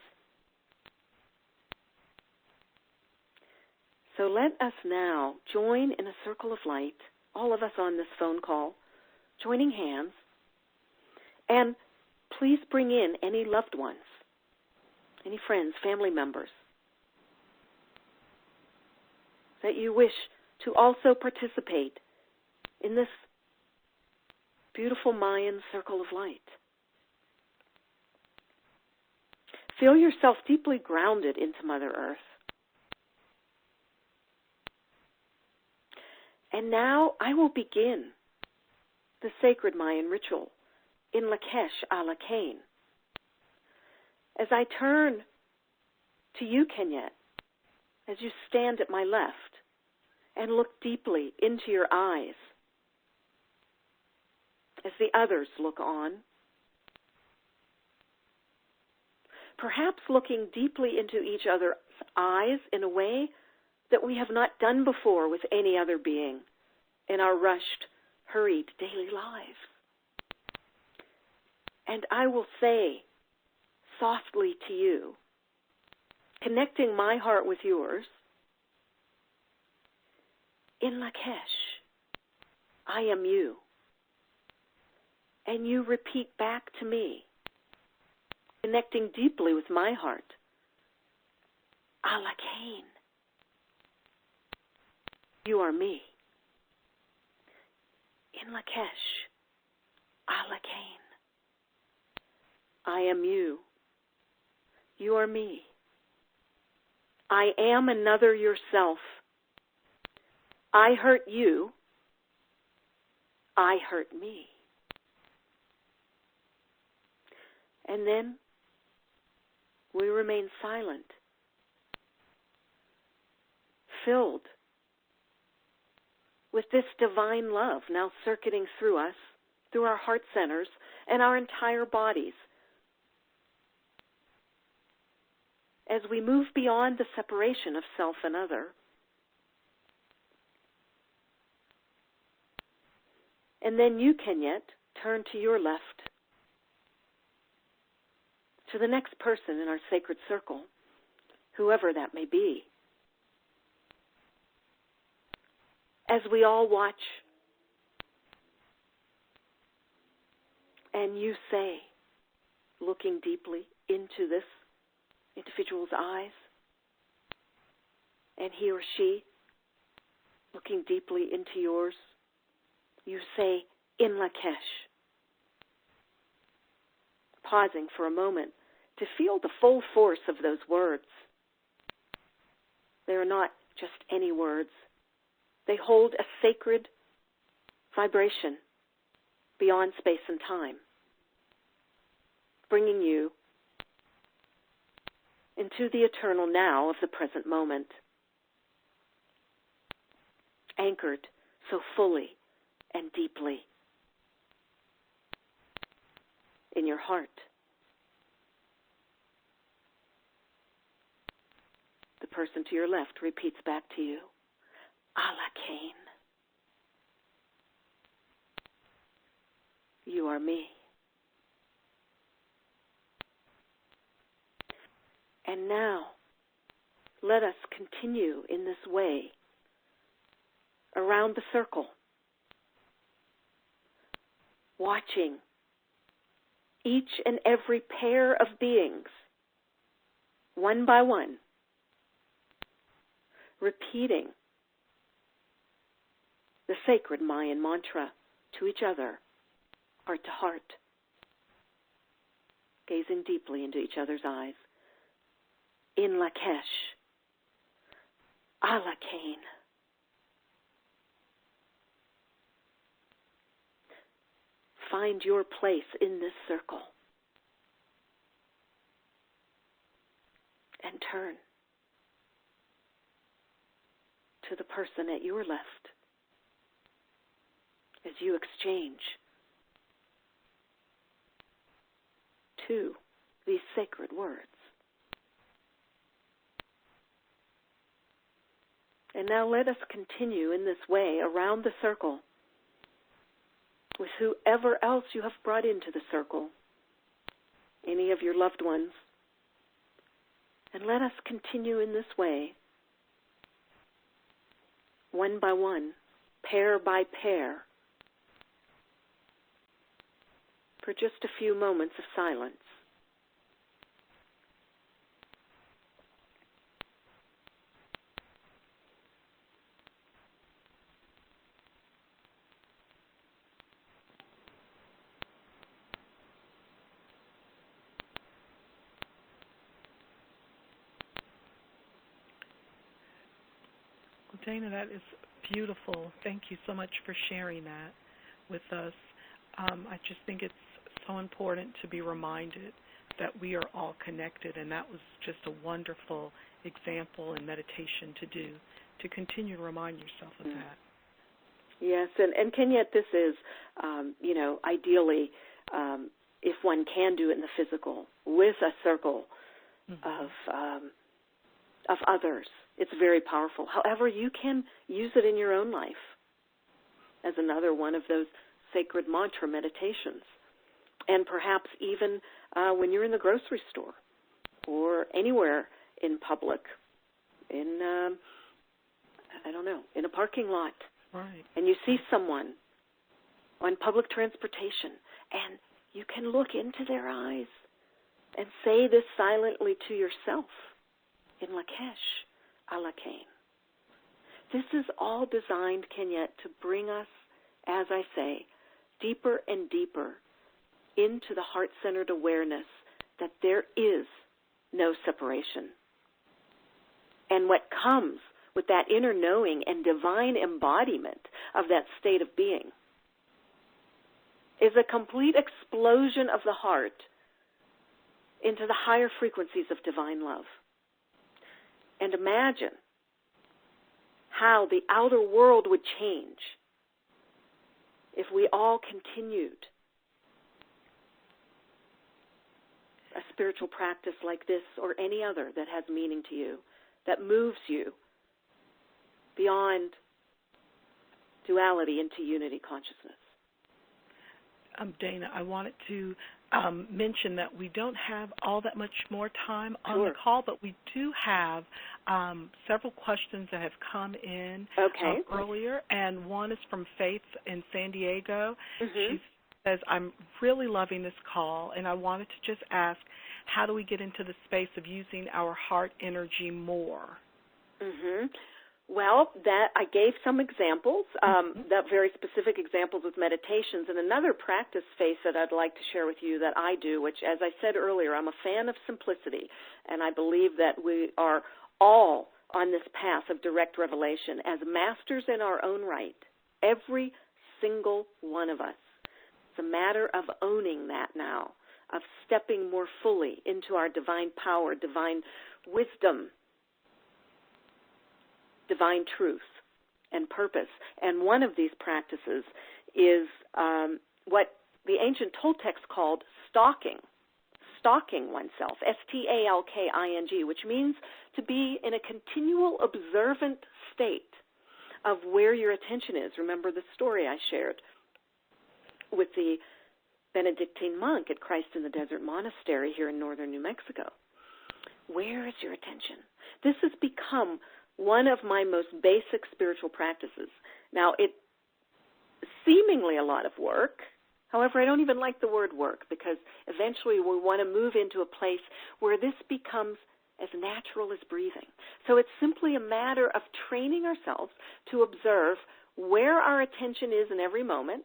So let us now join in a circle of light, all of us on this phone call, joining hands, and please bring in any loved ones, any friends, family members that you wish to also participate in this beautiful Mayan circle of light. Feel yourself deeply grounded into Mother Earth. And now I will begin the sacred Mayan ritual in Lakesh Alakain. As I turn to you, Kenyette, as you stand at my left and look deeply into your eyes, as the others look on, perhaps looking deeply into each other's eyes in a way that we have not done before with any other being in our rushed, hurried daily lives. And I will say softly to you, connecting my heart with yours, in Lakesh, I am you. And you repeat back to me, connecting deeply with my heart, Alakain. You are me. In Lakesh, Alakain. I am you. You are me. I am another yourself. I hurt you. I hurt me. And then we remain silent, filled with this divine love now circuiting through us, through our heart centers and our entire bodies. As we move beyond the separation of self and other, and then you can yet turn to your left, to the next person in our sacred circle, whoever that may be. As we all watch, and you say, looking deeply into this individual's eyes, and he or she looking deeply into yours, you say, in Lakesh, pausing for a moment to feel the full force of those words. They are not just any words. They hold a sacred vibration beyond space and time, bringing you into the eternal now of the present moment, anchored so fully and deeply in your heart. The person to your left repeats back to you, Allah Kane, you are me. And now, let us continue in this way around the circle, watching each and every pair of beings, one by one, repeating the sacred Mayan mantra to each other, heart to heart, gazing deeply into each other's eyes. In Lakesh, Allah Kane. Find your place in this circle and turn to the person at your left as you exchange to these sacred words. And now let us continue in this way around the circle with whoever else you have brought into the circle, any of your loved ones. And let us continue in this way, one by one, pair by pair, for just a few moments of silence. Dana, that is beautiful. Thank you so much for sharing that with us. I just think it's so important to be reminded that we are all connected, and that was just a wonderful example and meditation to do, to continue to remind yourself of that. Yes, and Kenyette, this is, ideally, if one can do it in the physical, with a circle of others, it's very powerful. However, you can use it in your own life as another one of those sacred mantra meditations. And perhaps even when you're in the grocery store or anywhere in public, in a parking lot. Right. And you see someone on public transportation, and you can look into their eyes and say this silently to yourself, in Lakesh, Allah Kane. This is all designed, Kenyette, to bring us, as I say, deeper and deeper into the heart-centered awareness that there is no separation. And what comes with that inner knowing and divine embodiment of that state of being is a complete explosion of the heart into the higher frequencies of divine love. And imagine how the outer world would change if we all continued a spiritual practice like this or any other that has meaning to you, that moves you beyond duality into unity consciousness. Dana, I wanted to mention that we don't have all that much more time on Sure. the call, but we do have several questions that have come in earlier, and one is from Faith in San Diego. Mm-hmm. She says, I'm really loving this call, and I wanted to just ask, how do we get into the space of using our heart energy more? Mm-hmm. Well, that I gave some examples, that very specific examples with meditations, and another practice phase that I'd like to share with you that I do, which, as I said earlier, I'm a fan of simplicity, and I believe that we are all on this path of direct revelation as masters in our own right, every single one of us. It's a matter of owning that now, of stepping more fully into our divine power, divine wisdom, divine truth and purpose. And one of these practices is what the ancient Toltecs called stalking oneself, S-T-A-L-K-I-N-G, which means to be in a continual observant state of where your attention is. Remember the story I shared with the Benedictine monk at Christ in the Desert Monastery here in northern New Mexico. Where is your attention? This has become one of my most basic spiritual practices. Now, it's seemingly a lot of work. However, I don't even like the word work, because eventually we want to move into a place where this becomes as natural as breathing. So it's simply a matter of training ourselves to observe where our attention is in every moment.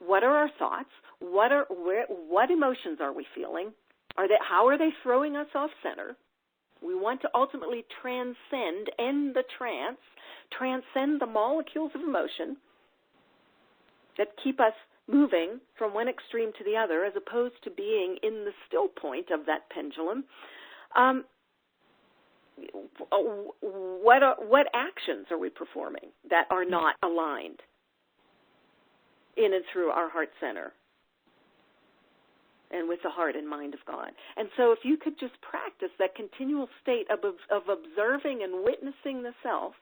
What are our thoughts? What emotions are we feeling? How are they throwing us off center? We want to ultimately end the trance, transcend the molecules of emotion that keep us moving from one extreme to the other, as opposed to being in the still point of that pendulum. What actions are we performing that are not aligned in and through our heart center and with the heart and mind of God? And so if you could just practice that continual state of observing and witnessing the self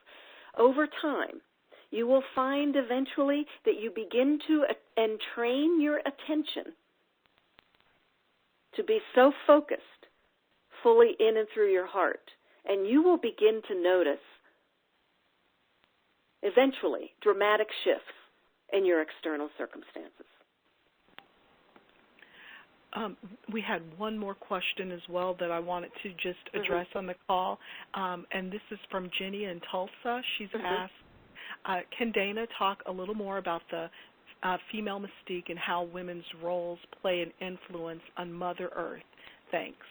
over time, you will find eventually that you begin to entrain your attention to be so focused fully in and through your heart. And you will begin to notice eventually dramatic shifts in your external circumstances. We had one more question as well that I wanted to just address on the call, and this is from Jenny in Tulsa. She's asked, can Dana talk a little more about the female mystique and how women's roles play an influence on Mother Earth? Thanks.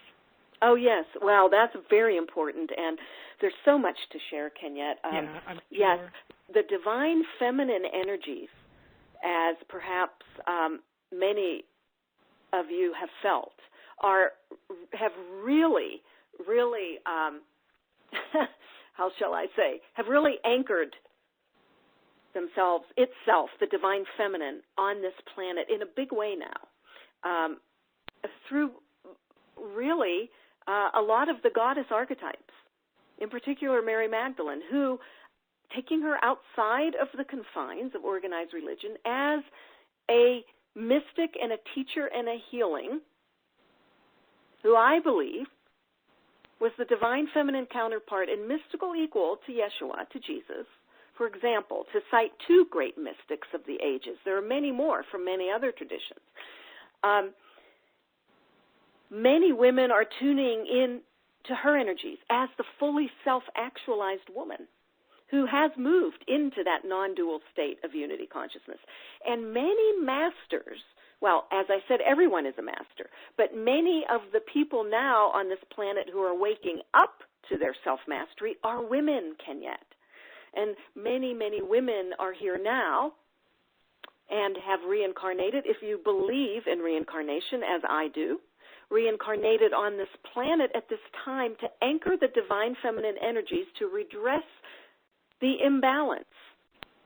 Oh, yes. Well, that's very important, and there's so much to share, Kenyette. I'm sure. Yes, the divine feminine energies, as perhaps many of you have felt, have really, how shall I say, have really anchored itself, the divine feminine, on this planet in a big way now, through really a lot of the goddess archetypes, in particular Mary Magdalene, who, taking her outside of the confines of organized religion as a mystic and a teacher and a healing, who I believe was the divine feminine counterpart and mystical equal to Yeshua, to Jesus. For example, to cite two great mystics of the ages. There are many more from many other traditions. Many women are tuning in to her energies as the fully self-actualized woman who has moved into that non-dual state of unity consciousness. And many masters well, as I said, everyone is a master, but many of the people now on this planet who are waking up to their self-mastery are women, Kenyette. And many, many women are here now and have reincarnated, if you believe in reincarnation, as I do, reincarnated on this planet at this time to anchor the divine feminine energies to redress the imbalance,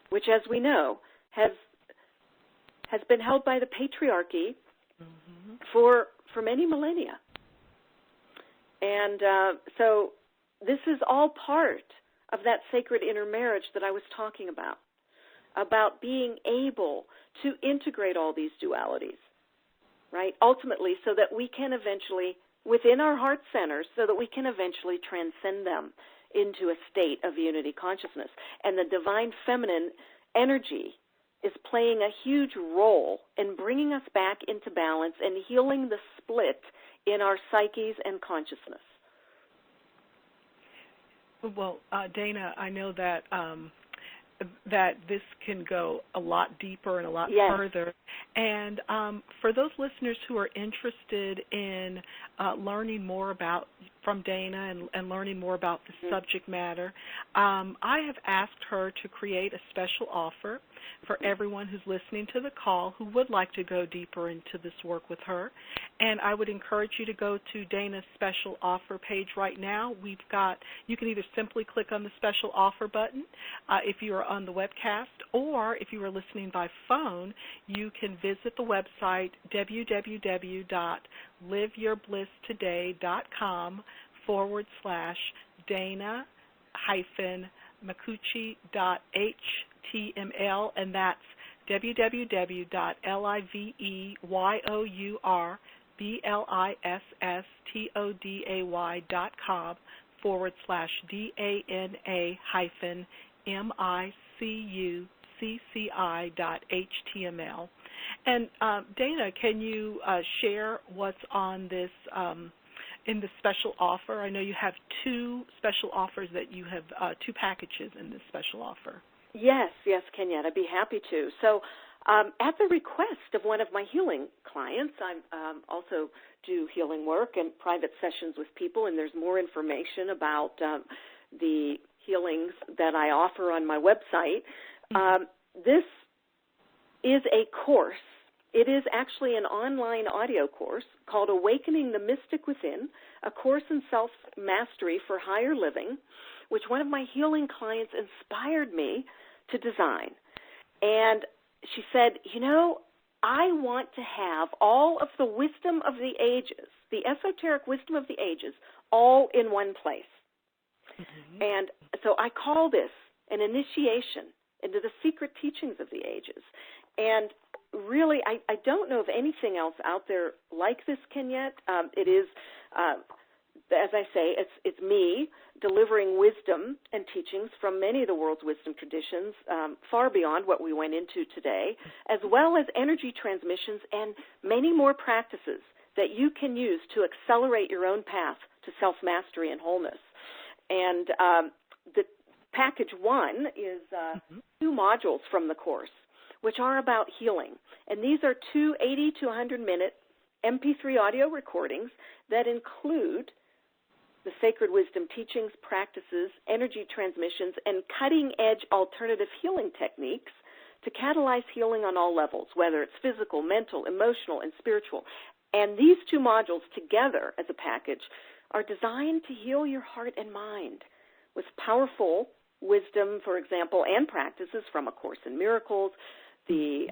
which, as we know, has been held by the patriarchy for many millennia. And so this is all part of that sacred intermarriage that I was talking about being able to integrate all these dualities, right, ultimately so that we can eventually, within our heart centers, so that we can eventually transcend them into a state of unity consciousness. And the divine feminine energy is playing a huge role in bringing us back into balance and healing the split in our psyches and consciousness. Well, Dana, I know that that this can go a lot deeper and a lot further. And for those listeners who are interested in learning more from Dana and learning more about the subject matter, I have asked her to create a special offer for everyone who's listening to the call who would like to go deeper into this work with her. And I would encourage you to go to Dana's special offer page right now. You can either simply click on the special offer button if you are on the webcast, or if you are listening by phone, you can visit the website www.liveyourbliss.com/Dana-Micucci.html, and that's www.liveyourbliss.com/DANA-MICUCCI.html. And Dana, can you share what's on this in the special offer? I know you have two special offers that you have, two packages in this special offer. Yes, Kenyette, I'd be happy to. So at the request of one of my healing clients, I also do healing work and private sessions with people, and there's more information about the healings that I offer on my website. This is a course. It is actually an online audio course called Awakening the Mystic Within, a course in self-mastery for higher living, which one of my healing clients inspired me to design. And she said, I want to have all of the wisdom of the ages, the esoteric wisdom of the ages, all in one place. And so I call this an initiation into the secret teachings of the ages. And really, I don't know of anything else out there like this, Kenyette. It is, as I say, it's me delivering wisdom and teachings from many of the world's wisdom traditions, far beyond what we went into today, as well as energy transmissions and many more practices that you can use to accelerate your own path to self-mastery and wholeness. And the package one is 2 modules from the course, which are about healing. And these are 2 80 to 100-minute MP3 audio recordings that include the sacred wisdom teachings, practices, energy transmissions, and cutting-edge alternative healing techniques to catalyze healing on all levels, whether it's physical, mental, emotional, and spiritual. And these 2 modules together as a package are designed to heal your heart and mind with powerful wisdom, for example, and practices from A Course in Miracles, the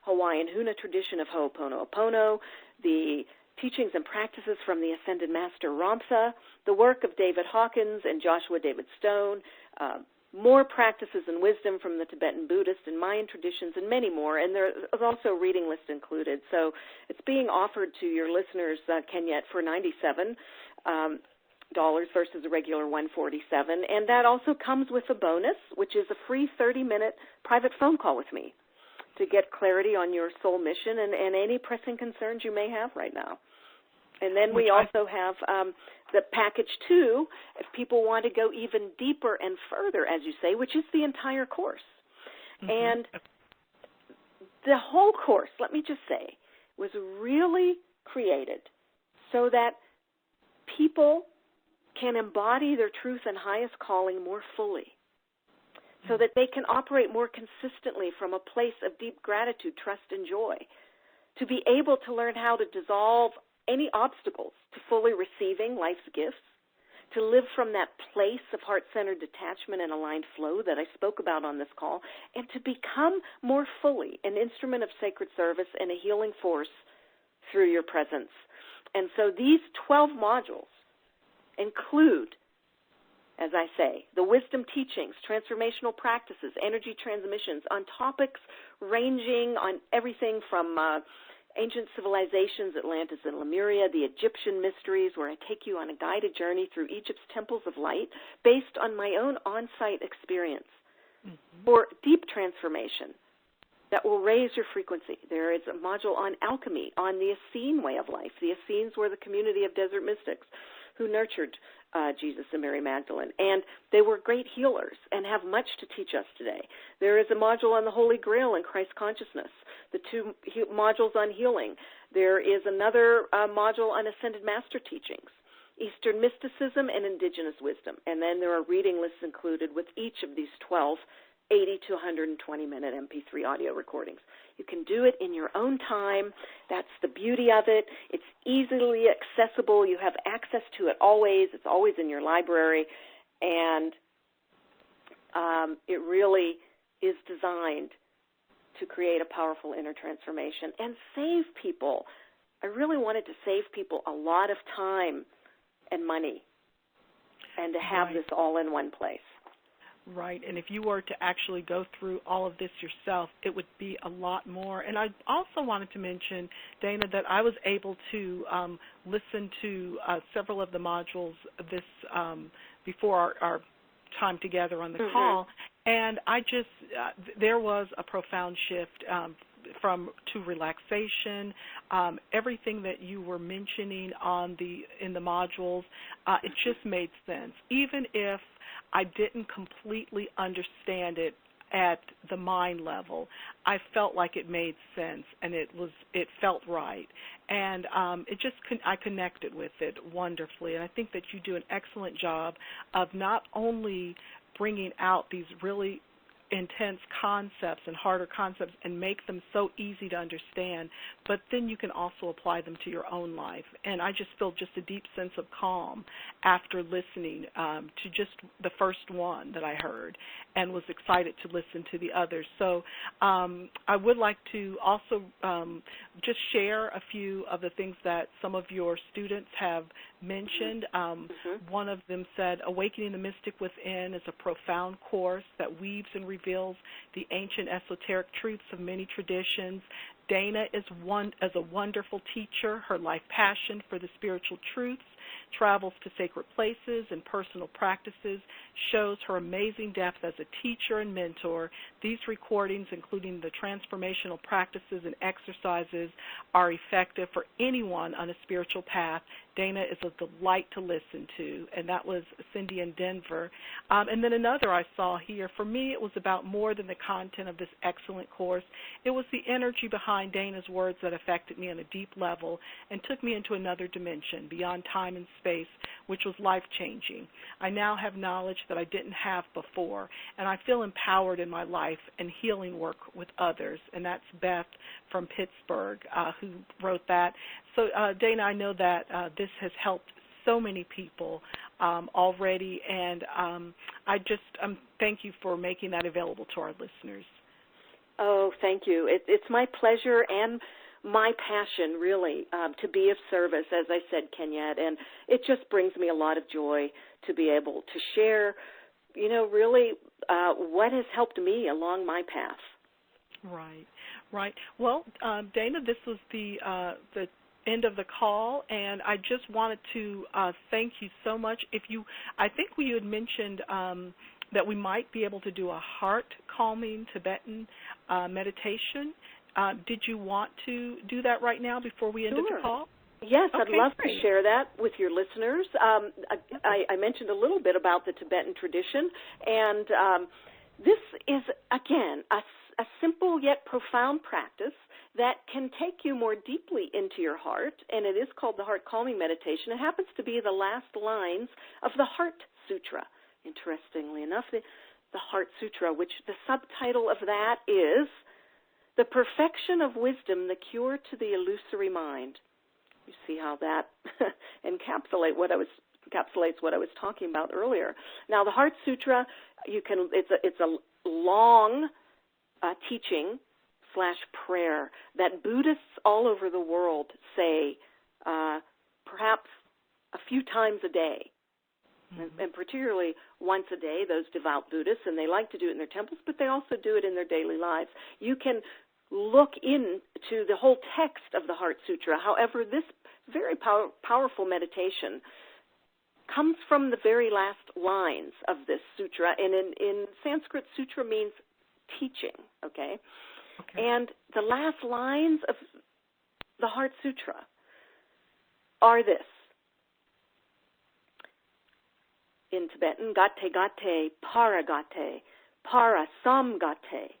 Hawaiian Huna tradition of Ho'oponopono, the teachings and practices from the Ascended Master Ramsa, the work of David Hawkins and Joshua David Stone, more practices and wisdom from the Tibetan Buddhist and Mayan traditions, and many more. And there's also a reading list included. So it's being offered to your listeners, Kenyette, for $97 versus a regular $147. And that also comes with a bonus, which is a free 30-minute private phone call with me to get clarity on your soul mission and any pressing concerns you may have right now. And then we also have the package 2, if people want to go even deeper and further, as you say, which is the entire course. And the whole course, let me just say, was really created so that people can embody their truth and highest calling more fully, so that they can operate more consistently from a place of deep gratitude, trust, and joy, to be able to learn how to dissolve any obstacles to fully receiving life's gifts, to live from that place of heart-centered detachment and aligned flow that I spoke about on this call, and to become more fully an instrument of sacred service and a healing force through your presence. And so these 12 modules include, as I say, the wisdom teachings, transformational practices, energy transmissions on topics ranging on everything from ancient civilizations, Atlantis and Lemuria, the Egyptian mysteries, where I take you on a guided journey through Egypt's temples of light based on my own on-site experience, for deep transformation that will raise your frequency. There is a module on alchemy, on the Essene way of life. The Essenes were the community of desert mystics who nurtured Jesus and Mary Magdalene, and they were great healers and have much to teach us today. There is a module on the Holy Grail and Christ consciousness, the 2 modules on healing. There is another module on Ascended Master teachings, Eastern mysticism and indigenous wisdom, and then there are reading lists included with each of these 12 80 to 120-minute MP3 audio recordings. You can do it in your own time. That's the beauty of it. It's easily accessible. You have access to it always. It's always in your library. And it really is designed to create a powerful inner transformation and save people. I really wanted to save people a lot of time and money and to have this all in one place. Right, and if you were to actually go through all of this yourself, it would be a lot more. And I also wanted to mention, Dana, that I was able to listen to several of the modules this before our time together on the call, and I just there was a profound shift to relaxation. Everything that you were mentioning in the modules, it just made sense, even if I didn't completely understand it at the mind level. I felt like it made sense, and it felt right, and I connected with it wonderfully. And I think that you do an excellent job of not only bringing out these really intense concepts and harder concepts and make them so easy to understand, but then you can also apply them to your own life. And I just feel just a deep sense of calm after listening to just the first one that I heard, and was excited to listen to the others. So I would like to also just share a few of the things that some of your students have mentioned. One of them said, Awakening the Mystic Within is a profound course that weaves and reveals the ancient esoteric truths of many traditions. Dana is a wonderful teacher. Her life passion for the spiritual truths, travels to sacred places and personal practices, shows her amazing depth as a teacher and mentor. These recordings, including the transformational practices and exercises, are effective for anyone on a spiritual path. Dana is a delight to listen to, and that was Cindy in Denver. And then another I saw here, for me it was about more than the content of this excellent course. It was the energy behind Dana's words that affected me on a deep level and took me into another dimension, beyond time and space, which was life-changing. I now have knowledge that I didn't have before, and I feel empowered in my life and healing work with others. And that's Beth from Pittsburgh who wrote that. So, Dana, I know that this has helped so many people already, and I just thank you for making that available to our listeners. Oh, thank you. It's my pleasure and my passion, really, to be of service, as I said, Kenyette, and it just brings me a lot of joy to be able to share, really what has helped me along my path. Right. Well, Dana, this was the end of the call, and I just wanted to thank you so much. I think you had mentioned that we might be able to do a heart-calming Tibetan meditation. Did you want to do that right now before we end the call? Yes, okay, I'd love to share that with your listeners. I mentioned a little bit about the Tibetan tradition, and this is, again, a simple yet profound practice. that can take you more deeply into your heart, and it is called the Heart Calming Meditation. It happens to be the last lines of the Heart Sutra, interestingly enough, the Heart Sutra, which the subtitle of that is The Perfection of Wisdom, the Cure to the Illusory Mind. You see how that encapsulates what I was talking about earlier. Now, the Heart Sutra, it's a long teaching / prayer that Buddhists all over the world say perhaps a few times a day, and particularly once a day, those devout Buddhists, and they like to do it in their temples, but they also do it in their daily lives. You can look into the whole text of the Heart Sutra. However, this very powerful meditation comes from the very last lines of this sutra, and in Sanskrit, sutra means teaching, okay? And the last lines of the Heart Sutra are this. In Tibetan, gate gate, para gate, para sam gate,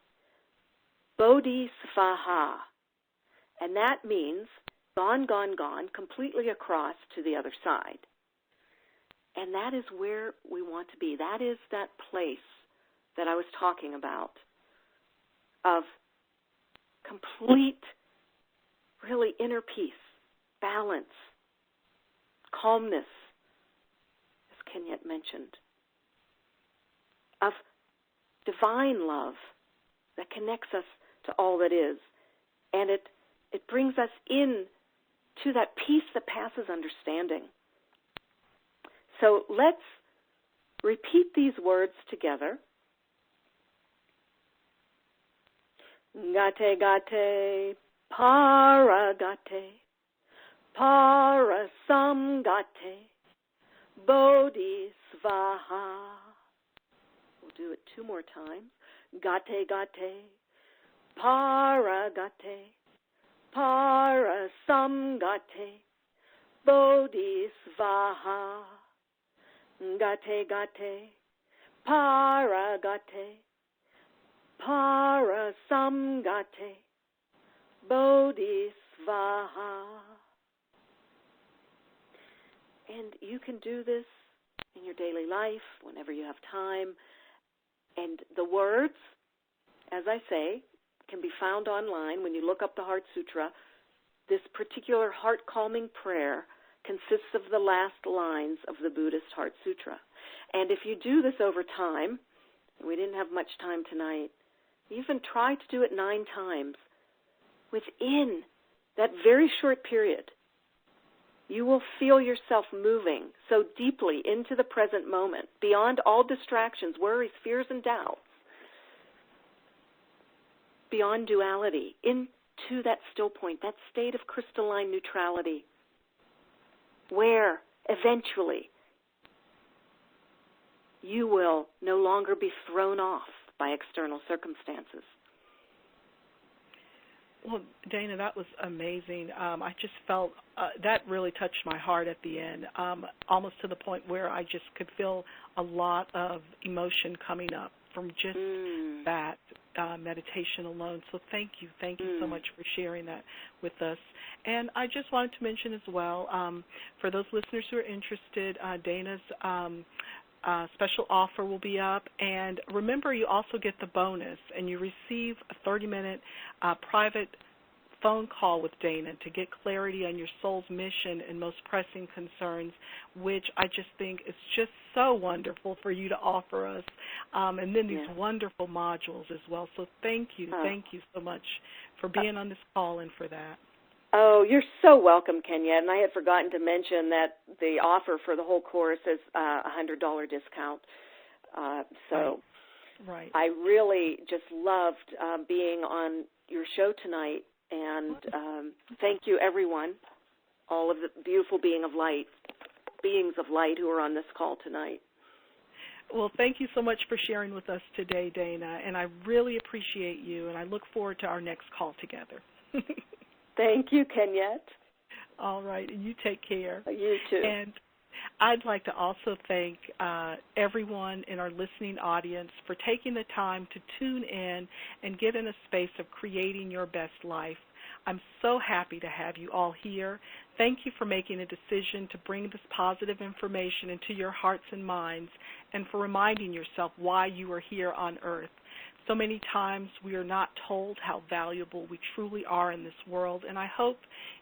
bodhi svaha. And that means gone, gone, gone, completely across to the other side. And that is where we want to be. That is that place that I was talking about of complete, really inner peace, balance, calmness, as Kenyette mentioned, of divine love that connects us to all that is. And it brings us in to that peace that passes understanding. So let's repeat these words together. Gate gate, para gate, para sam gate, bodhi svaha. We'll do it 2 more times. Gate gate, para gate, para sam gate, bodhi svaha. Gate gate, para gate, para sam gate, bodhi svaha. And you can do this in your daily life whenever you have time. And the words, as I say, can be found online when you look up the Heart Sutra. This particular heart-calming prayer consists of the last lines of the Buddhist Heart Sutra. And if you do this over time, we didn't have much time tonight, even try to do it 9 times. Within that very short period, you will feel yourself moving so deeply into the present moment, beyond all distractions, worries, fears, and doubts, beyond duality, into that still point, that state of crystalline neutrality, where eventually you will no longer be thrown off by external circumstances. Well, Dana, that was amazing. I just felt that really touched my heart at the end, almost to the point where I just could feel a lot of emotion coming up from just that meditation alone. So thank you so much for sharing that with us. And I just wanted to mention as well, for those listeners who are interested, Dana's special offer will be up. And remember, you also get the bonus, and you receive a 30-minute private phone call with Dana to get clarity on your soul's mission and most pressing concerns, which I just think is just so wonderful for you to offer us. And then these wonderful modules as well. So thank you so much for being on this call and for that. Oh, you're so welcome, Kenyette. And I had forgotten to mention that the offer for the whole course is a $100 discount. Right. I really just loved being on your show tonight. And thank you, everyone, all of the beautiful beings of light who are on this call tonight. Well, thank you so much for sharing with us today, Dana. And I really appreciate you, and I look forward to our next call together. Thank you, Kenyette. All right, and you take care. You too. And I'd like to also thank everyone in our listening audience for taking the time to tune in and get in a space of creating your best life. I'm so happy to have you all here. Thank you for making a decision to bring this positive information into your hearts and minds, and for reminding yourself why you are here on earth. So many times we are not told how valuable we truly are in this world, and I hope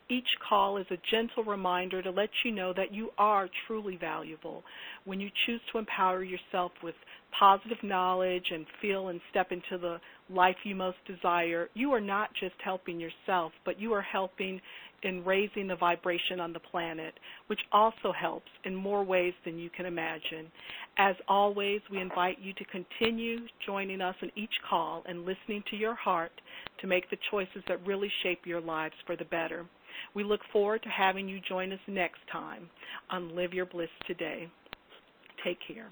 each call is a gentle reminder to let you know that you are truly valuable. When you choose to empower yourself with positive knowledge and feel and step into the life you most desire, you are not just helping yourself, but you are helping in raising the vibration on the planet, which also helps in more ways than you can imagine. As always, we invite you to continue joining us in each call and listening to your heart to make the choices that really shape your lives for the better. We look forward to having you join us next time on Live Your Bliss Today. Take care.